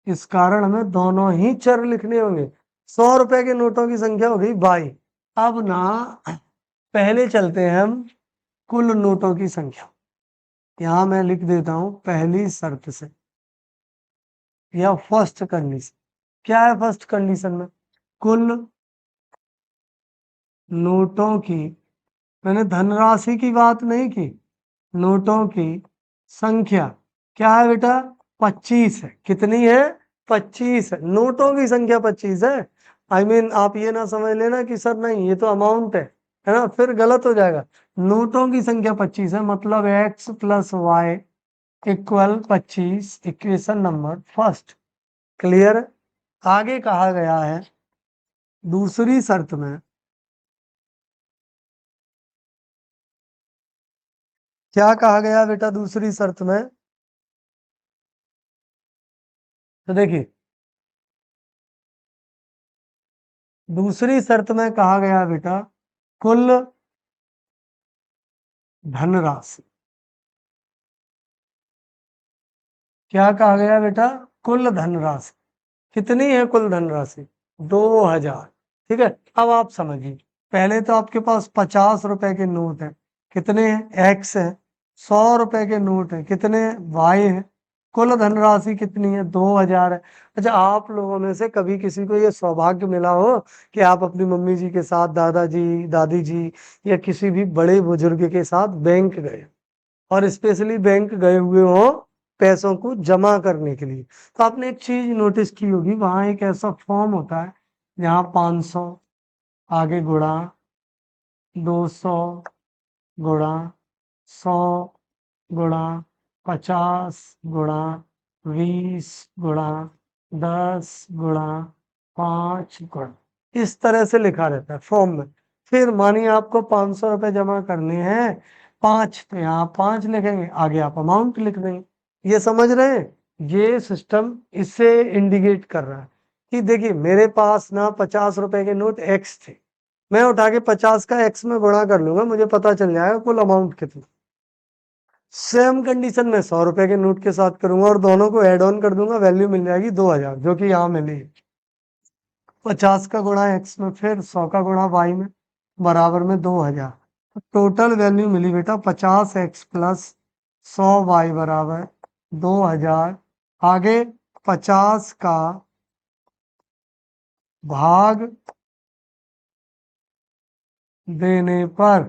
इस कारण हमें दोनों ही चर लिखने होंगे। 100 रुपए के नोटों की संख्या हो गई 22। अब ना पहले चलते हैं हम कुल नोटों की संख्या। यहां मैं लिख देता हूं पहली शर्त से, या फर्स्ट कंडीशन। क्या है फर्स्ट कंडीशन में, कुल नोटों की, मैंने धनराशि की बात नहीं की, नोटों की संख्या क्या है बेटा, 25 है। कितनी है, 25 है। नोटों की संख्या 25 है। आई मीन आप ये ना समझ लेना कि सर नहीं ये तो अमाउंट है ना, फिर गलत हो जाएगा। नोटों की संख्या 25 है, मतलब x plus y equal 25, equation number first. Clear? आगे कहा गया है दूसरी शर्त में, क्या कहा गया बेटा दूसरी शर्त में, तो देखिए दूसरी शर्त में कहा गया बेटा कुल धनराशि। क्या कहा गया बेटा, कुल धनराशि। कितनी है कुल धनराशि, 2000। ठीक है, अब आप समझिए, पहले तो आपके पास 50 रुपए के नोट है, कितने हैं, एक्स है। 100 रुपए के नोट है, कितने हैं, वाई है। कुल धनराशि कितनी है, 2000 है। अच्छा, आप लोगों में से कभी किसी को ये सौभाग्य मिला हो कि आप अपनी मम्मी जी के साथ, दादाजी दादी जी, या किसी भी बड़े बुजुर्ग के साथ बैंक गए, और स्पेशली बैंक गए हुए हो पैसों को जमा करने के लिए, तो आपने एक चीज नोटिस की होगी, वहां एक ऐसा फॉर्म होता है जहाँ 500 आगे गुणा, 200 गुणा, 100 गुणा, 50 गुणा, 20 गुणा, 10 गुणा, 5 गुणा, इस तरह से लिखा रहता है फॉर्म में। फिर मानिए आपको 500 रुपए जमा करने हैं, 5, तो यहाँ 5 लिखेंगे, आगे आप अमाउंट लिख देंगे। ये समझ रहे हैं, ये सिस्टम इससे इंडिकेट कर रहा है कि देखिए मेरे पास ना 50 रुपए के नोट एक्स थे, मैं उठा के 50 का एक्स में गुणा कर लूंगा, मुझे पता चल जाएगा कुल अमाउंट कितना। सेम कंडीशन में 100 रुपए के नोट के साथ करूंगा और दोनों को ऐड ऑन कर दूंगा, वैल्यू मिल जाएगी 2000, जो कि यहाँ मिली है। 50 का गुणा x में, फिर 100 का गुणा y में, बराबर में 2000। तो टोटल वैल्यू मिली बेटा 50x प्लस 100y बराबर 2000। आगे 50 का भाग देने पर,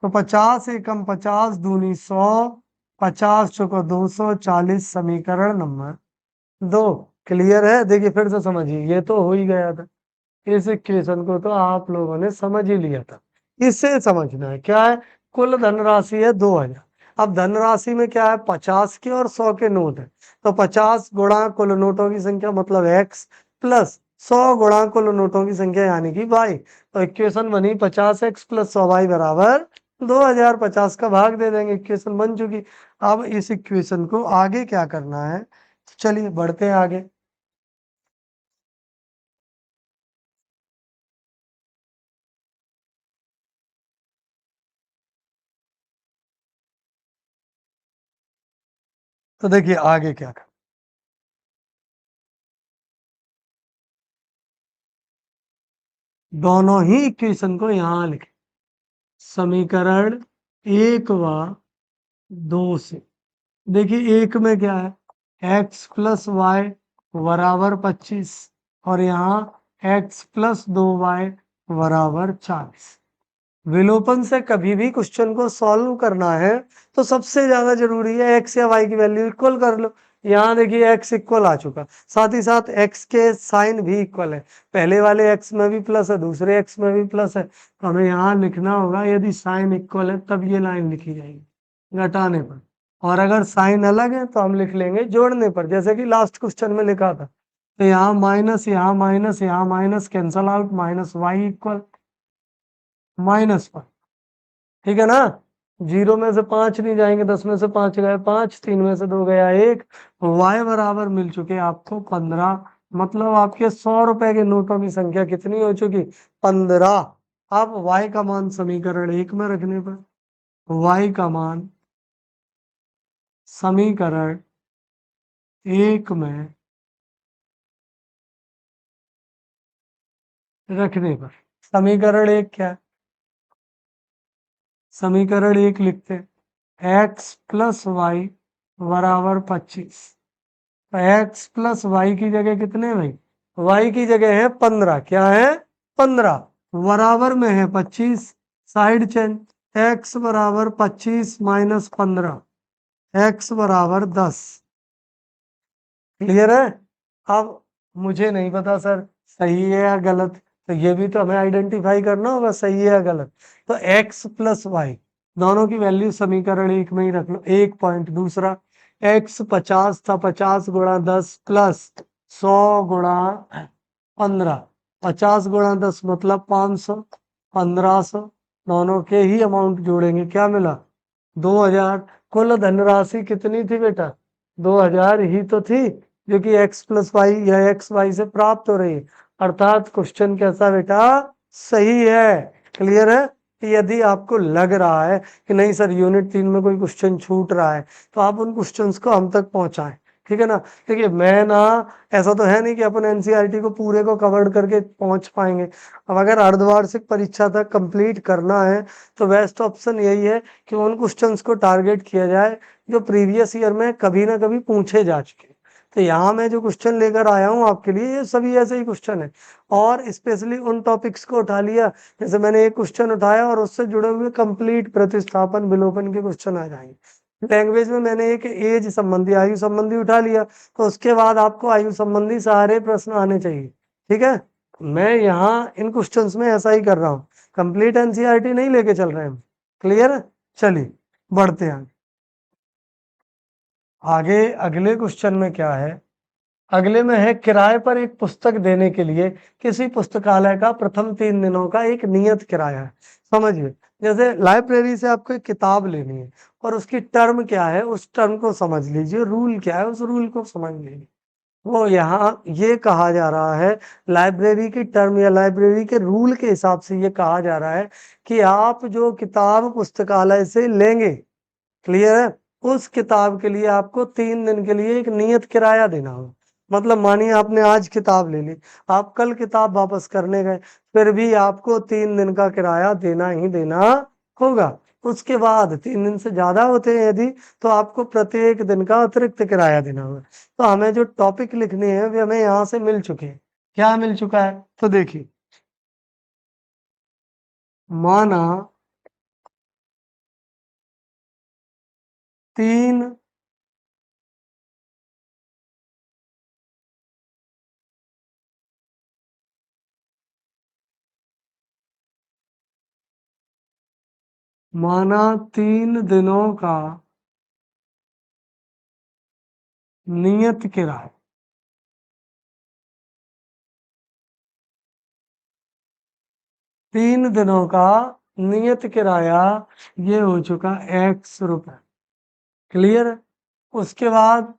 तो 50 एकम 50 दूनी 100, 50 चौको 200, 40 समीकरण नंबर 2। क्लियर है? देखिए फिर से समझिए, ये तो हो ही गया था। इस इक्वेशन को तो आप लोगों ने समझ ही लिया था। इससे समझना है क्या है, कुल धनराशि है 2000। अब धनराशि में क्या है, 50 के और 100 के नोट है। तो 50 गुणा कुल नोटों की संख्या मतलब x प्लस 100 गुणा कुल नोटों की संख्या यानी कि y। तो इक्वेशन बनी 50x प्लस 100y बराबर 2000। 50 का भाग दे देंगे, इक्वेशन बन चुकी। अब इस इक्वेशन को आगे क्या करना है, तो चलिए बढ़ते हैं आगे। तो देखिए आगे क्या कर, दोनों ही इक्वेशन को यहां लिखें, समीकरण 1 व 2 से। देखिए एक में क्या है, x प्लस वाई बराबर 25, और यहाँ x प्लस 2y बराबर 40। विलोपन से कभी भी क्वेश्चन को सॉल्व करना है तो सबसे ज्यादा जरूरी है x या y की वैल्यू इक्वल कर लो। यहाँ देखिए x इक्वल आ चुका, साथ ही साथ x के साइन भी इक्वल है। पहले वाले x में भी प्लस है, दूसरे x में भी प्लस है, तो हमें यहाँ लिखना होगा यदि साइन इक्वल है तब ये लाइन लिखी जाएगी घटाने पर, और अगर साइन अलग है तो हम लिख लेंगे जोड़ने पर, जैसे कि लास्ट क्वेश्चन में लिखा था। तो यहाँ माइनस, यहाँ माइनस, यहाँ minus, cancel out, minus y equal minus 1। ठीक है ना? 0 में से 5 नहीं जाएंगे, 10 में से 5 गए 5, 3 में से 2 गया 1। y बराबर मिल चुके आपको 15, मतलब आपके 100 रुपए के नोटों की संख्या कितनी हो चुकी, 15। अब y का मान समीकरण 1 में रखने पर, y का मान समीकरण 1 में रखने पर, समीकरण 1 क्या है, समीकरण 1 लिखते हैं x प्लस वाई बराबर 25। एक्स प्लस वाई की जगह कितने भाई, वाई की जगह है 15, क्या है 15, बराबर में है 25, साइड चेंज एक्स बराबर 25 माइनस 15, एक्स बराबर 10। क्लियर है? अब मुझे नहीं पता सर सही है या गलत, तो ये भी तो हमें आइडेंटिफाई करना होगा सही है या गलत। तो x प्लस वाई दोनों की वैल्यू समीकरण 1 में ही रख लो, एक पॉइंट। दूसरा x 50 था, 50 गुणा 10 प्लस 100 गुणा 15, 50 गुणा 10 मतलब 500, 1500, दोनों के ही अमाउंट जोड़ेंगे, क्या मिला 2000। कुल धनराशि कितनी थी बेटा, 2000 ही तो थी, जो कि x प्लस वाई या एक्स वाई से प्राप्त हो रही है। अर्थात क्वेश्चन कैसा बेटा, सही है। क्लियर है? यदि आपको लग रहा है कि नहीं सर यूनिट 3 में कोई क्वेश्चन छूट रहा है, तो आप उन क्वेश्चंस को हम तक पहुंचाएं। ठीक है ना? देखिए मैं ना, ऐसा तो है नहीं कि अपन एनसीईआरटी को पूरे को कवर करके पहुंच पाएंगे। अब अगर अर्धवार्षिक परीक्षा तक कंप्लीट करना है तो बेस्ट ऑप्शन यही है कि उन क्वेश्चंस को टारगेट किया जाए जो प्रीवियस ईयर में कभी ना कभी पूछे जा चुके। तो यहाँ मैं जो क्वेश्चन लेकर आया हूँ आपके लिए, ये सभी ऐसे ही क्वेश्चन है, और स्पेशली उन टॉपिक्स को उठा लिया, जैसे मैंने एक क्वेश्चन उठाया और उससे जुड़े हुए कंप्लीट प्रतिस्थापन विलोपन के क्वेश्चन आ जाएंगे। लैंग्वेज में मैंने एक एज संबंधी, आयु संबंधी उठा लिया, तो उसके बाद आपको आयु संबंधी सारे प्रश्न आने चाहिए। ठीक है? मैं यहाँ इन क्वेश्चंस में ऐसा ही कर रहा हूँ, कंप्लीट एनसीईआरटी नहीं लेके चल रहे हैं। क्लियर है? चलिए बढ़ते हैं आगे। अगले क्वेश्चन में क्या है, अगले में है किराए पर एक पुस्तक देने के लिए किसी पुस्तकालय का प्रथम 3 दिनों का एक नियत किराया है। समझिए, जैसे लाइब्रेरी से आपको एक किताब लेनी है और उसकी टर्म क्या है, उस टर्म को समझ लीजिए, रूल क्या है उस रूल को समझ लीजिए। वो यहाँ ये कहा जा रहा है, लाइब्रेरी की टर्म या लाइब्रेरी के रूल के हिसाब से ये कहा जा रहा है कि आप जो किताब पुस्तकालय से लेंगे, क्लियर है, उस किताब के लिए आपको 3 दिन के लिए एक नियत किराया देना होगा। मतलब मानिए आपने आज किताब ले ली, आप कल किताब वापस करने गए, फिर भी आपको 3 दिन का किराया देना ही देना होगा। उसके बाद 3 दिन से ज्यादा होते हैं यदि, तो आपको प्रत्येक दिन का अतिरिक्त किराया देना होगा। तो हमें जो टॉपिक लिखने हैं वे हमें यहाँ से मिल चुके हैं। क्या मिल चुका है? तो देखिए, माना 3 माना 3 दिनों का नियत किराया, 3 दिनों का नियत किराया ये हो चुका ₹X। क्लियर है? उसके बाद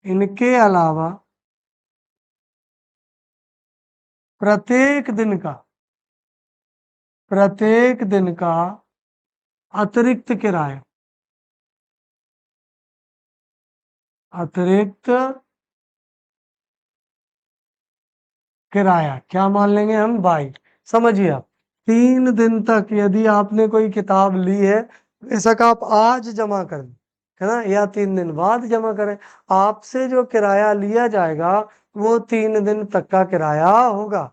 इनके अलावा प्रत्येक दिन का अतिरिक्त किराया, अतिरिक्त किराया क्या मान लेंगे हम? बाई। समझिए आप, 3 दिन तक यदि आपने कोई किताब ली है, बेशक आप आज जमा कर दें, है ना, या 3 दिन बाद जमा करें, आपसे जो किराया लिया जाएगा वो 3 दिन तक का किराया होगा।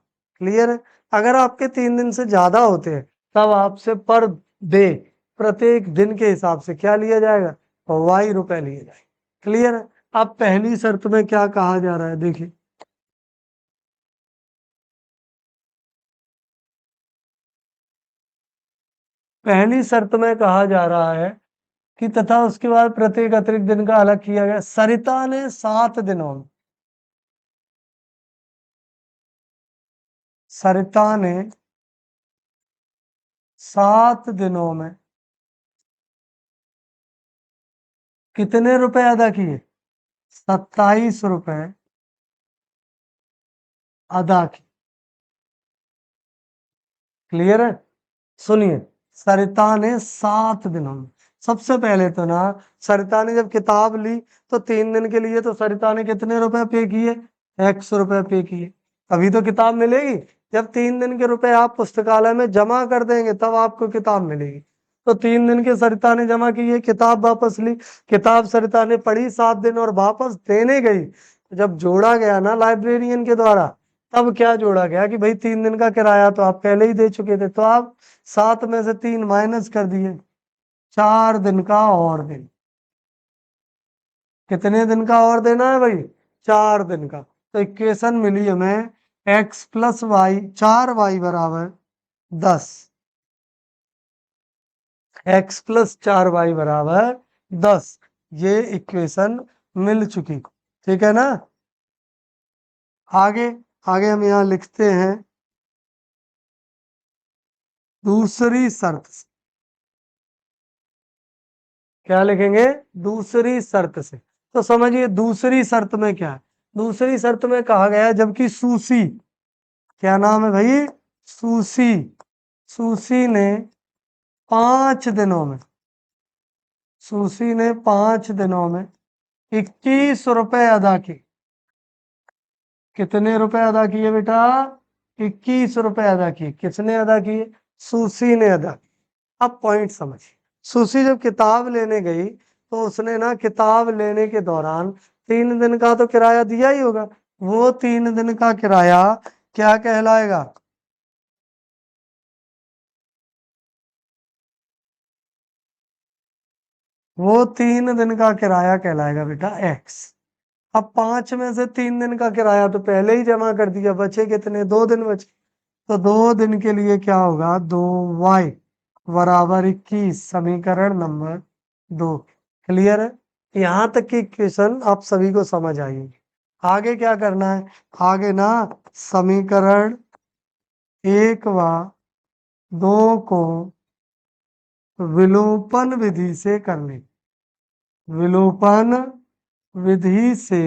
क्लियर है? अगर आपके 3 दिन से ज्यादा होते हैं, तब आपसे पर डे, प्रत्येक दिन के हिसाब से क्या लिया जाएगा? ₹Y लिए जाएंगे। क्लियर है? अब पहली शर्त में क्या कहा जा रहा है, देखिए, पहली शर्त में कहा जा रहा है कि तथा उसके बाद प्रत्येक अतिरिक्त दिन का अलग किया गया। सरिता ने 7 दिनों में, सरिता ने 7 दिनों में कितने रुपए अदा किए? ₹27 अदा किए। क्लियर है? सुनिए, सरिता ने 7 दिनों में, सबसे पहले तो ना, सरिता ने जब किताब ली तो 3 दिन के लिए तो सरिता ने कितने रुपए पे किए? ₹X पे किए। तभी तो किताब मिलेगी। जब 3 दिन के रुपए आप पुस्तकालय में जमा कर देंगे तब आपको किताब मिलेगी। तो 3 दिन के सरिता ने जमा किए, किताब वापस ली, किताब सरिता ने पढ़ी 7 दिन और वापस देने गई। जब जोड़ा गया ना लाइब्रेरियन के द्वारा, तब क्या जोड़ा गया कि भाई 3 दिन का किराया तो आप पहले ही दे चुके थे, तो आप 7 में से 3 माइनस कर दिए, 4 दिन का और दिन। कितने दिन का और देना है भाई? 4 दिन का। तो इक्वेशन मिली हमें X+Y, 4Y बराबर 10, X+4Y बराबर 10, ये इक्वेशन मिल चुकी। ठीक है ना? आगे आगे हम यहाँ लिखते हैं दूसरी शर्त से। क्या लिखेंगे? दूसरी शर्त से। तो समझिए दूसरी शर्त में क्या है। दूसरी शर्त में कहा गया है, जबकि सूसी, क्या नाम है भाई? सूसी, सूसी ने 5 दिनों में, सूसी ने 5 दिनों में ₹21 अदा किए। कितने रुपए अदा किए बेटा? ₹21 अदा किए। किसने अदा किए? सूसी ने अदा किए। अब पॉइंट समझिए, सुशी जब किताब लेने गई तो उसने ना किताब लेने के दौरान 3 दिन का तो किराया दिया ही होगा। वो 3 दिन का किराया क्या कहलाएगा? वो 3 दिन का किराया कहलाएगा बेटा X। अब 5 में से 3 दिन का किराया तो पहले ही जमा कर दिया, बचे कितने? 2 दिन बचे। तो 2 दिन के लिए क्या होगा? 2Y बराबर 21, समीकरण नंबर 2। क्लियर है? यहां तक की इक्वेशन आप सभी को समझ आएगी। आगे क्या करना है? आगे ना समीकरण 1 व 2 को विलोपन विधि से करने, विलोपन विधि से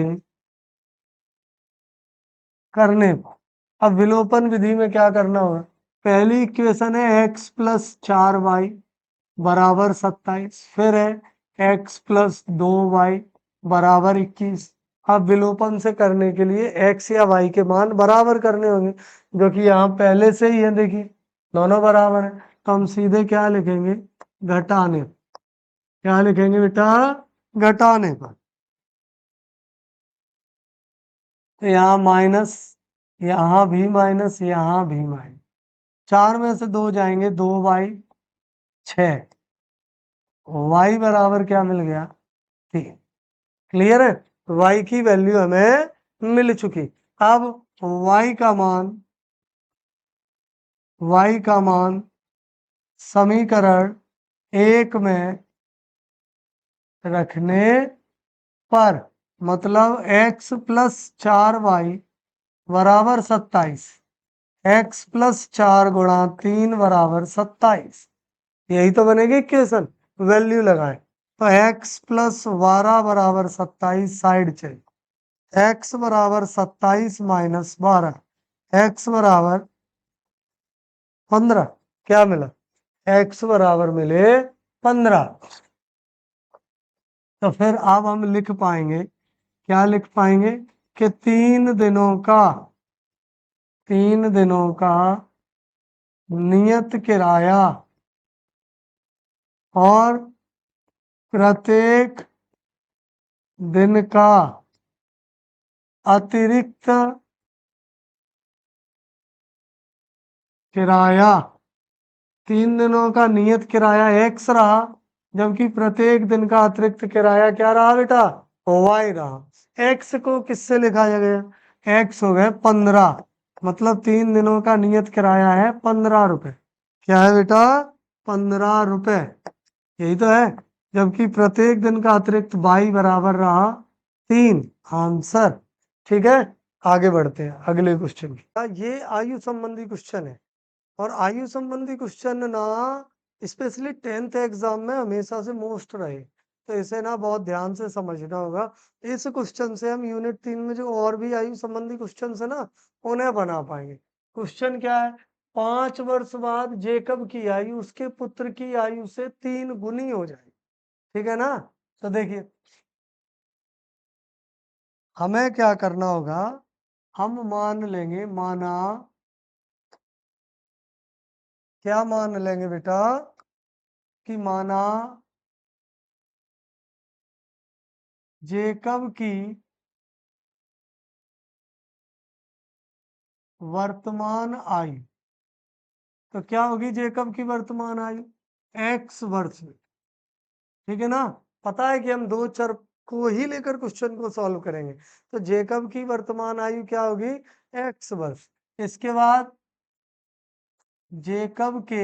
करने पर। अब विलोपन विधि में क्या करना होगा? पहली इक्वेशन है X+4Y बराबर 27, फिर है X+2Y बराबर 21। अब विलोपन से करने के लिए x या y के मान बराबर करने होंगे, जो कि यहाँ पहले से ही है, देखिए दोनों बराबर है। तो हम सीधे क्या लिखेंगे, घटाने। क्या लिखेंगे बेटा, घटाने पर। तो यहाँ माइनस, यहाँ भी माइनस, यहाँ भी माइनस। 4 में से 2 जाएंगे, 2y 6। y बराबर क्या मिल गया, 3। क्लियर है, y की वैल्यू हमें मिल चुकी। अब y का मान, y का मान समीकरण 1 में रखने पर, मतलब x प्लस 4y बराबर 27। x प्लस 4 गुणा 3 बराबर 27। यही तो बनेगी इक्वेशन। वैल्यू लगाएं तो x प्लस 12 बराबर 27, साइड चले। x बराबर 27 माइनस 12, x बराबर 15। क्या मिला, x बराबर मिले 15। तो फिर अब हम लिख पाएंगे, क्या लिख पाएंगे, कि 3 दिनों का नियत किराया और प्रत्येक दिन का अतिरिक्त किराया। 3 दिनों का नियत किराया x रहा, जबकि प्रत्येक दिन का अतिरिक्त किराया क्या रहा बेटा, y रहा। x को किससे लिखा गया, x हो गए 15, मतलब 3 दिनों का नियत किराया है 15 रुपए। क्या है बेटा, 15 रुपए, यही तो है। जबकि प्रत्येक दिन का अतिरिक्त y बराबर रहा 3। आंसर। ठीक है, आगे बढ़ते हैं अगले क्वेश्चन की। ये आयु संबंधी क्वेश्चन है, और आयु संबंधी क्वेश्चन ना स्पेशली 10th एग्जाम में हमेशा से मोस्ट रहे, तो इसे ना बहुत ध्यान से समझना होगा। इस क्वेश्चन से हम यूनिट 3 में जो और भी आयु संबंधी क्वेश्चन है ना, उन्हें बना पाएंगे। क्वेश्चन क्या है, 5 वर्ष बाद जेकब की आयु उसके पुत्र की आयु से 3 गुनी हो जाए। ठीक है ना, तो देखिए हमें क्या करना होगा, हम मान लेंगे, माना, क्या मान लेंगे बेटा, कि माना जेकब की वर्तमान आयु, तो क्या होगी जेकब की वर्तमान आयु, x वर्ष में। ठीक है ना, पता है कि हम दो चर को ही लेकर क्वेश्चन को सॉल्व करेंगे। तो जेकब की वर्तमान आयु क्या होगी, x वर्ष। इसके बाद जेकब के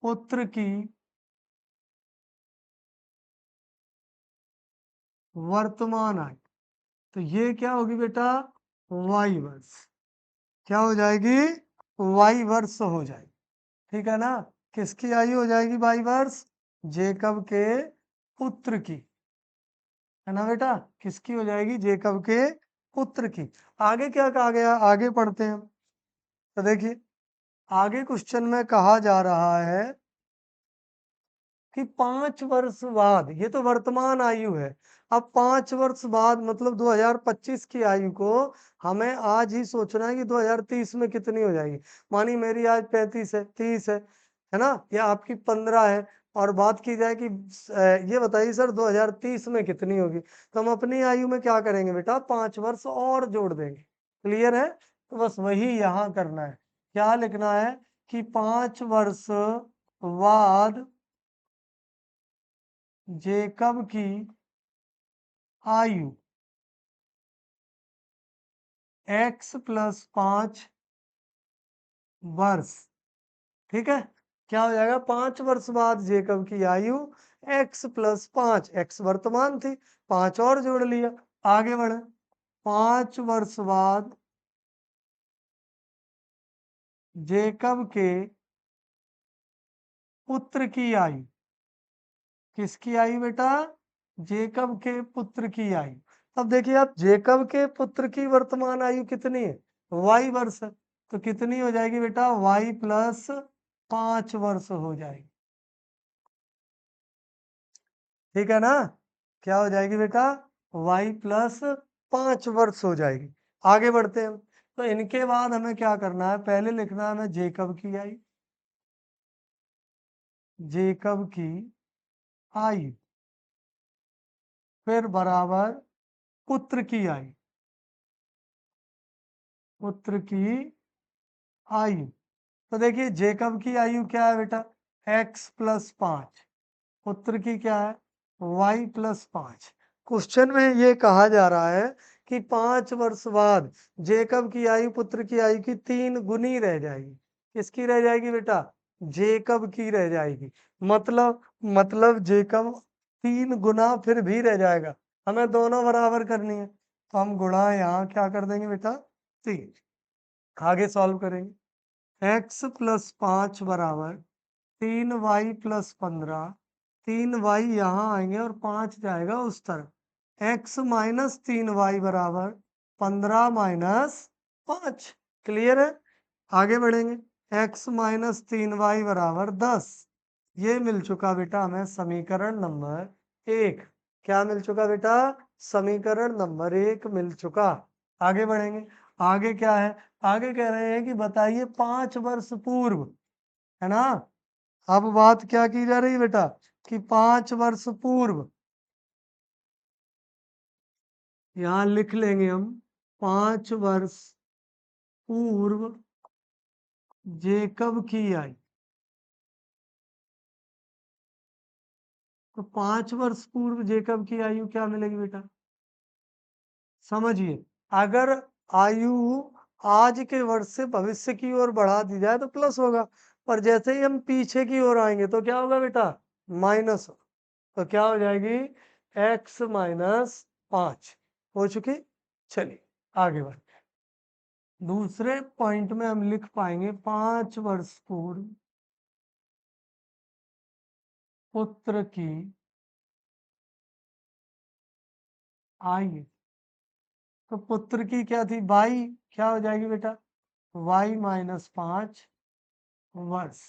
पुत्र की वर्तमान आयु, तो ये क्या होगी बेटा, y वर्ष। क्या हो जाएगी, y वर्ष हो जाएगी। ठीक है ना, किसकी आयु हो जाएगी, y वर्ष, जेकब के पुत्र की, है ना बेटा, किसकी हो जाएगी, जेकब के पुत्र की। आगे क्या कहा गया, आगे पढ़ते हैं। तो देखिए आगे क्वेश्चन में कहा जा रहा है कि 5 वर्ष बाद, ये तो वर्तमान आयु है, अब 5 वर्ष बाद मतलब 2025 की आयु को हमें आज ही सोचना है कि 2030 में कितनी हो जाएगी। मानी मेरी आज 35 है, 30 है ना, या आपकी 15 है, और बात की जाए कि ये बताइए सर 2030 में कितनी होगी, तो हम अपनी आयु में क्या करेंगे बेटा, 5 वर्ष और जोड़ देंगे। क्लियर है, तो बस वही यहाँ करना है। क्या लिखना है कि 5 वर्ष बाद जेकब की आयु x प्लस 5 वर्ष। ठीक है, क्या हो जाएगा, 5 वर्ष बाद जेकब की आयु x प्लस 5, x वर्तमान थी, 5 और जोड़ लिया। आगे बढ़े, 5 वर्ष बाद जेकब के पुत्र की आयु, किसकी आयु बेटा, जेकब के पुत्र की आयु। अब देखिए आप, जेकब के पुत्र की वर्तमान आयु कितनी है, y वर्ष है, तो कितनी हो जाएगी बेटा, y प्लस 5 वर्ष हो जाएगी। ठीक है ना? क्या हो जाएगी बेटा? y प्लस 5 वर्ष हो जाएगी। आगे बढ़ते हैं हम। तो इनके बाद हमें क्या करना है? पहले लिखना है हमें जेकब की आयु। जेकब की आयु फिर बराबर पुत्र की आयु। पुत्र की आयु। तो देखिए जेकब की आयु क्या है बेटा? x plus 5। पुत्र की क्या है? y plus 5। क्वेश्चन में ये कहा जा रहा है कि 5 वर्ष बाद जेकब की आयु पुत्र की आयु की 3 गुनी रह जाएगी। किसकी रह जाएगी बेटा? जेकब की रह जाएगी। मतलब जेकब 3 गुना फिर भी रह जाएगा। हमें दोनों बराबर करनी है, तो हम गुणा यहाँ क्या कर देंगे बेटा? 3। आगे सॉल्व करेंगे। x प्लस 5 बराबर 3y प्लस 15। 3y यहाँ आएंगे और 5 जाएगा उस तरफ। x माइनस 3y बराबर 15 माइनस 5। क्लियर है? आगे बढ़ेंगे। x माइनस 3y बराबर 10। ये मिल चुका बेटा हमें समीकरण नंबर 1। क्या मिल चुका बेटा? समीकरण नंबर 1 मिल चुका। आगे बढ़ेंगे। आगे क्या है? आगे कह रहे हैं कि बताइए 5 वर्ष पूर्व, है ना? अब बात क्या की जा रही है बेटा? कि 5 वर्ष पूर्व, यहां लिख लेंगे हम 5 वर्ष पूर्व जेकब की आयु। तो 5 वर्ष पूर्व जेकब की आयु क्या मिलेगी बेटा? समझिए, अगर आयु आज के वर्ष से भविष्य की ओर बढ़ा दी जाए तो प्लस होगा, पर जैसे ही हम पीछे की ओर आएंगे तो क्या होगा बेटा? माइनस। तो क्या हो जाएगी? x माइनस 5 हो चुकी। चलिए आगे बढ़ते हैं। दूसरे पॉइंट में हम लिख पाएंगे 5 वर्ष पूर्व पुत्र की आयु। तो पुत्र की क्या थी? y। क्या हो जाएगी बेटा? y माइनस 5 वर्ष।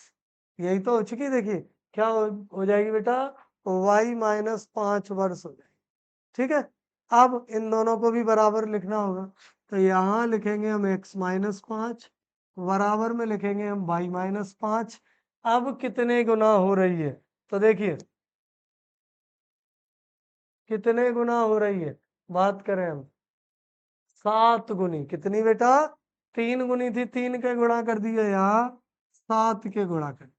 यही तो हो चुकी। देखिए क्या हो जाएगी बेटा? y माइनस 5 वर्ष हो जाएगी। ठीक है। अब इन दोनों को भी बराबर लिखना होगा, तो यहाँ लिखेंगे हम x माइनस 5, बराबर में लिखेंगे हम y माइनस 5। अब कितने गुना हो रही है? तो देखिए कितने गुना हो रही है, बात करें हम। 7 गुनी। कितनी बेटा? 3 गुनी थी, 3 के गुणा कर दिया, यहाँ 7 के गुणा कर।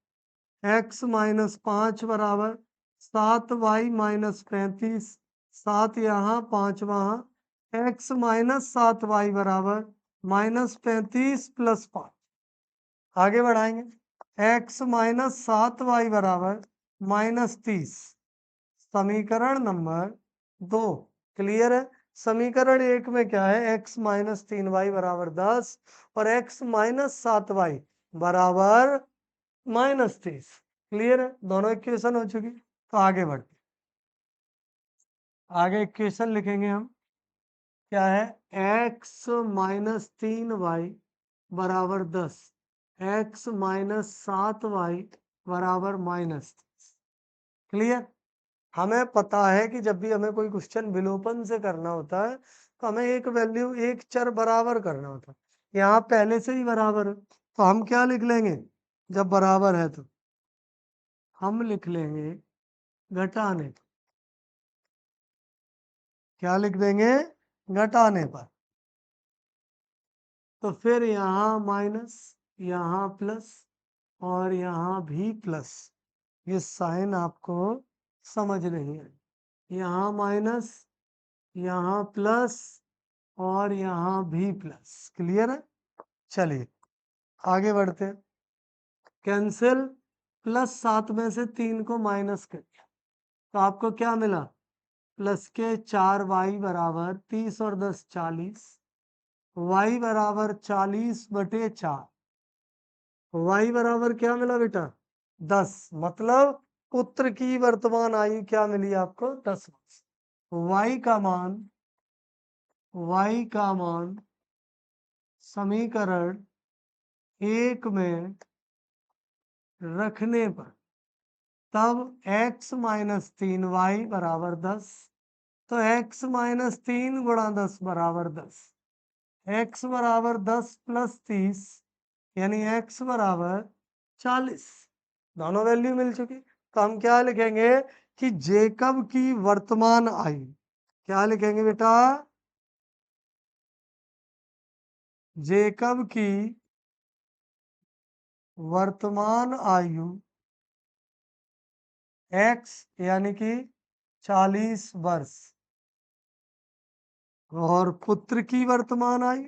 x माइनस 5 बराबर 7y माइनस 35। 7 यहाँ 5 वहाँ। x माइनस 7y बराबर माइनस 35 प्लस 5। आगे बढ़ाएंगे। x माइनस 7y बराबर माइनस 30। समीकरण नंबर 2। क्लियर है? समीकरण 1 में क्या है? x माइनस 3y बराबर 10 और x माइनस 7y बराबर माइनस 30। क्लियर है? दोनों इक्वेशन हो चुकी। तो आगे बढ़ते, आगे इक्वेशन लिखेंगे हम। क्या है? x माइनस 3y बराबर 10, x माइनस 7y बराबर माइनस। क्लियर? हमें पता है कि जब भी हमें कोई क्वेश्चन विलोपन से करना होता है तो हमें एक वैल्यू, एक चर बराबर करना होता है। यहाँ पहले से ही बराबर है, तो हम क्या लिख लेंगे? जब बराबर है तो हम लिख लेंगे घटाने पर। क्या लिख देंगे? घटाने पर। तो फिर यहाँ माइनस, यहाँ प्लस और यहाँ भी प्लस। ये साइन आपको समझ नहीं है। यहाँ माइनस, यहाँ प्लस और यहाँ भी प्लस। क्लियर है? चलिए आगे बढ़ते हैं। कैंसिल। प्लस 7 में से 3 को माइनस कर दिया तो आपको क्या मिला? प्लस के 4y बराबर 30 और 10 40। y बराबर 40/4। y बराबर क्या मिला बेटा? 10। मतलब पुत्र की वर्तमान आयु क्या मिली आपको? 10 वर्ष। y का मान समीकरण 1 में रखने पर तब x माइनस 3y बराबर 10। तो x माइनस 3 गुणा 10 बराबर 10। x बराबर 10 प्लस 30 यानी x बराबर 40। दोनों वैल्यू मिल चुकी। तो हम क्या लिखेंगे कि जेकब की वर्तमान आयु, क्या लिखेंगे बेटा? जेकब की वर्तमान आयु x यानी कि 40 वर्ष, और पुत्र की वर्तमान आयु,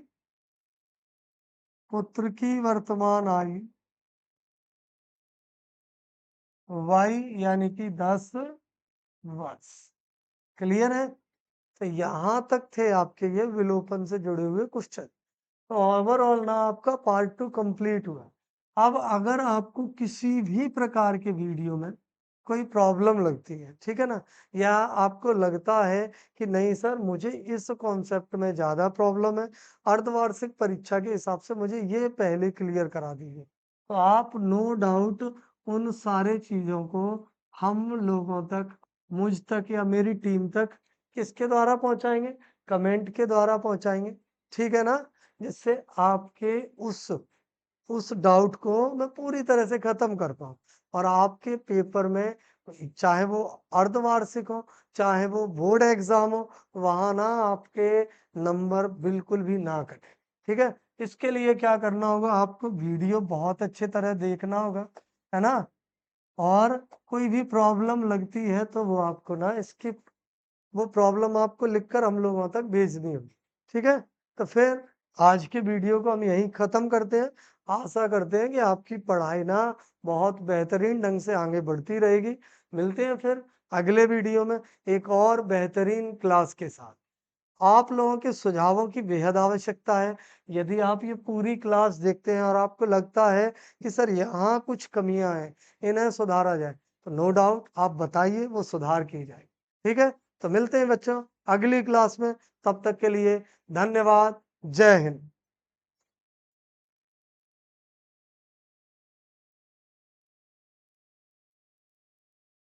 पुत्र की वर्तमान आयु y यानी कि 10 वर्ष। क्लियर है? तो यहां तक थे आपके ये विलोपन से जुड़े हुए क्वेश्चन। तो ओवरऑल ना आपका पार्ट 2 कंप्लीट हुआ। अब अगर आपको किसी भी प्रकार के वीडियो में कोई प्रॉब्लम लगती है, ठीक है ना, या आपको लगता है कि नहीं सर मुझे इस कॉन्सेप्ट में ज़्यादा प्रॉब्लम है, अर्धवार्षिक परीक्षा के हिसाब से मुझे ये पहले क्लियर करा दीजिए, तो आप नो डाउट उन सारे चीज़ों को हम लोगों तक, मुझ तक या मेरी टीम तक किसके द्वारा पहुंचाएंगे? कमेंट के द्वारा पहुंचाएंगे। ठीक है ना? जिससे आपके उस डाउट को मैं पूरी तरह से खत्म कर पाऊँ और आपके पेपर में, चाहे वो अर्धवार्षिक हो, चाहे वो बोर्ड एग्जाम हो, वहां ना आपके नंबर बिल्कुल भी ना कटे। ठीक है? इसके लिए क्या करना होगा? आपको वीडियो बहुत अच्छे तरह देखना होगा, है ना? और कोई भी प्रॉब्लम लगती है तो वो आपको ना स्किप, वो प्रॉब्लम आपको लिखकर हम लोगों तक भेजनी होगी। ठीक है? तो फिर आज के वीडियो को हम यहीं ख़त्म करते हैं। आशा करते हैं कि आपकी पढ़ाई ना बहुत बेहतरीन ढंग से आगे बढ़ती रहेगी। मिलते हैं फिर अगले वीडियो में एक और बेहतरीन क्लास के साथ। आप लोगों के सुझावों की बेहद आवश्यकता है। यदि आप ये पूरी क्लास देखते हैं और आपको लगता है कि सर यहाँ कुछ कमियां हैं, इन्हें सुधारा जाए, तो नो डाउट आप बताइए, वो सुधार की जाए। ठीक है? तो मिलते हैं बच्चों अगली क्लास में। तब तक के लिए धन्यवाद। जय हिंद।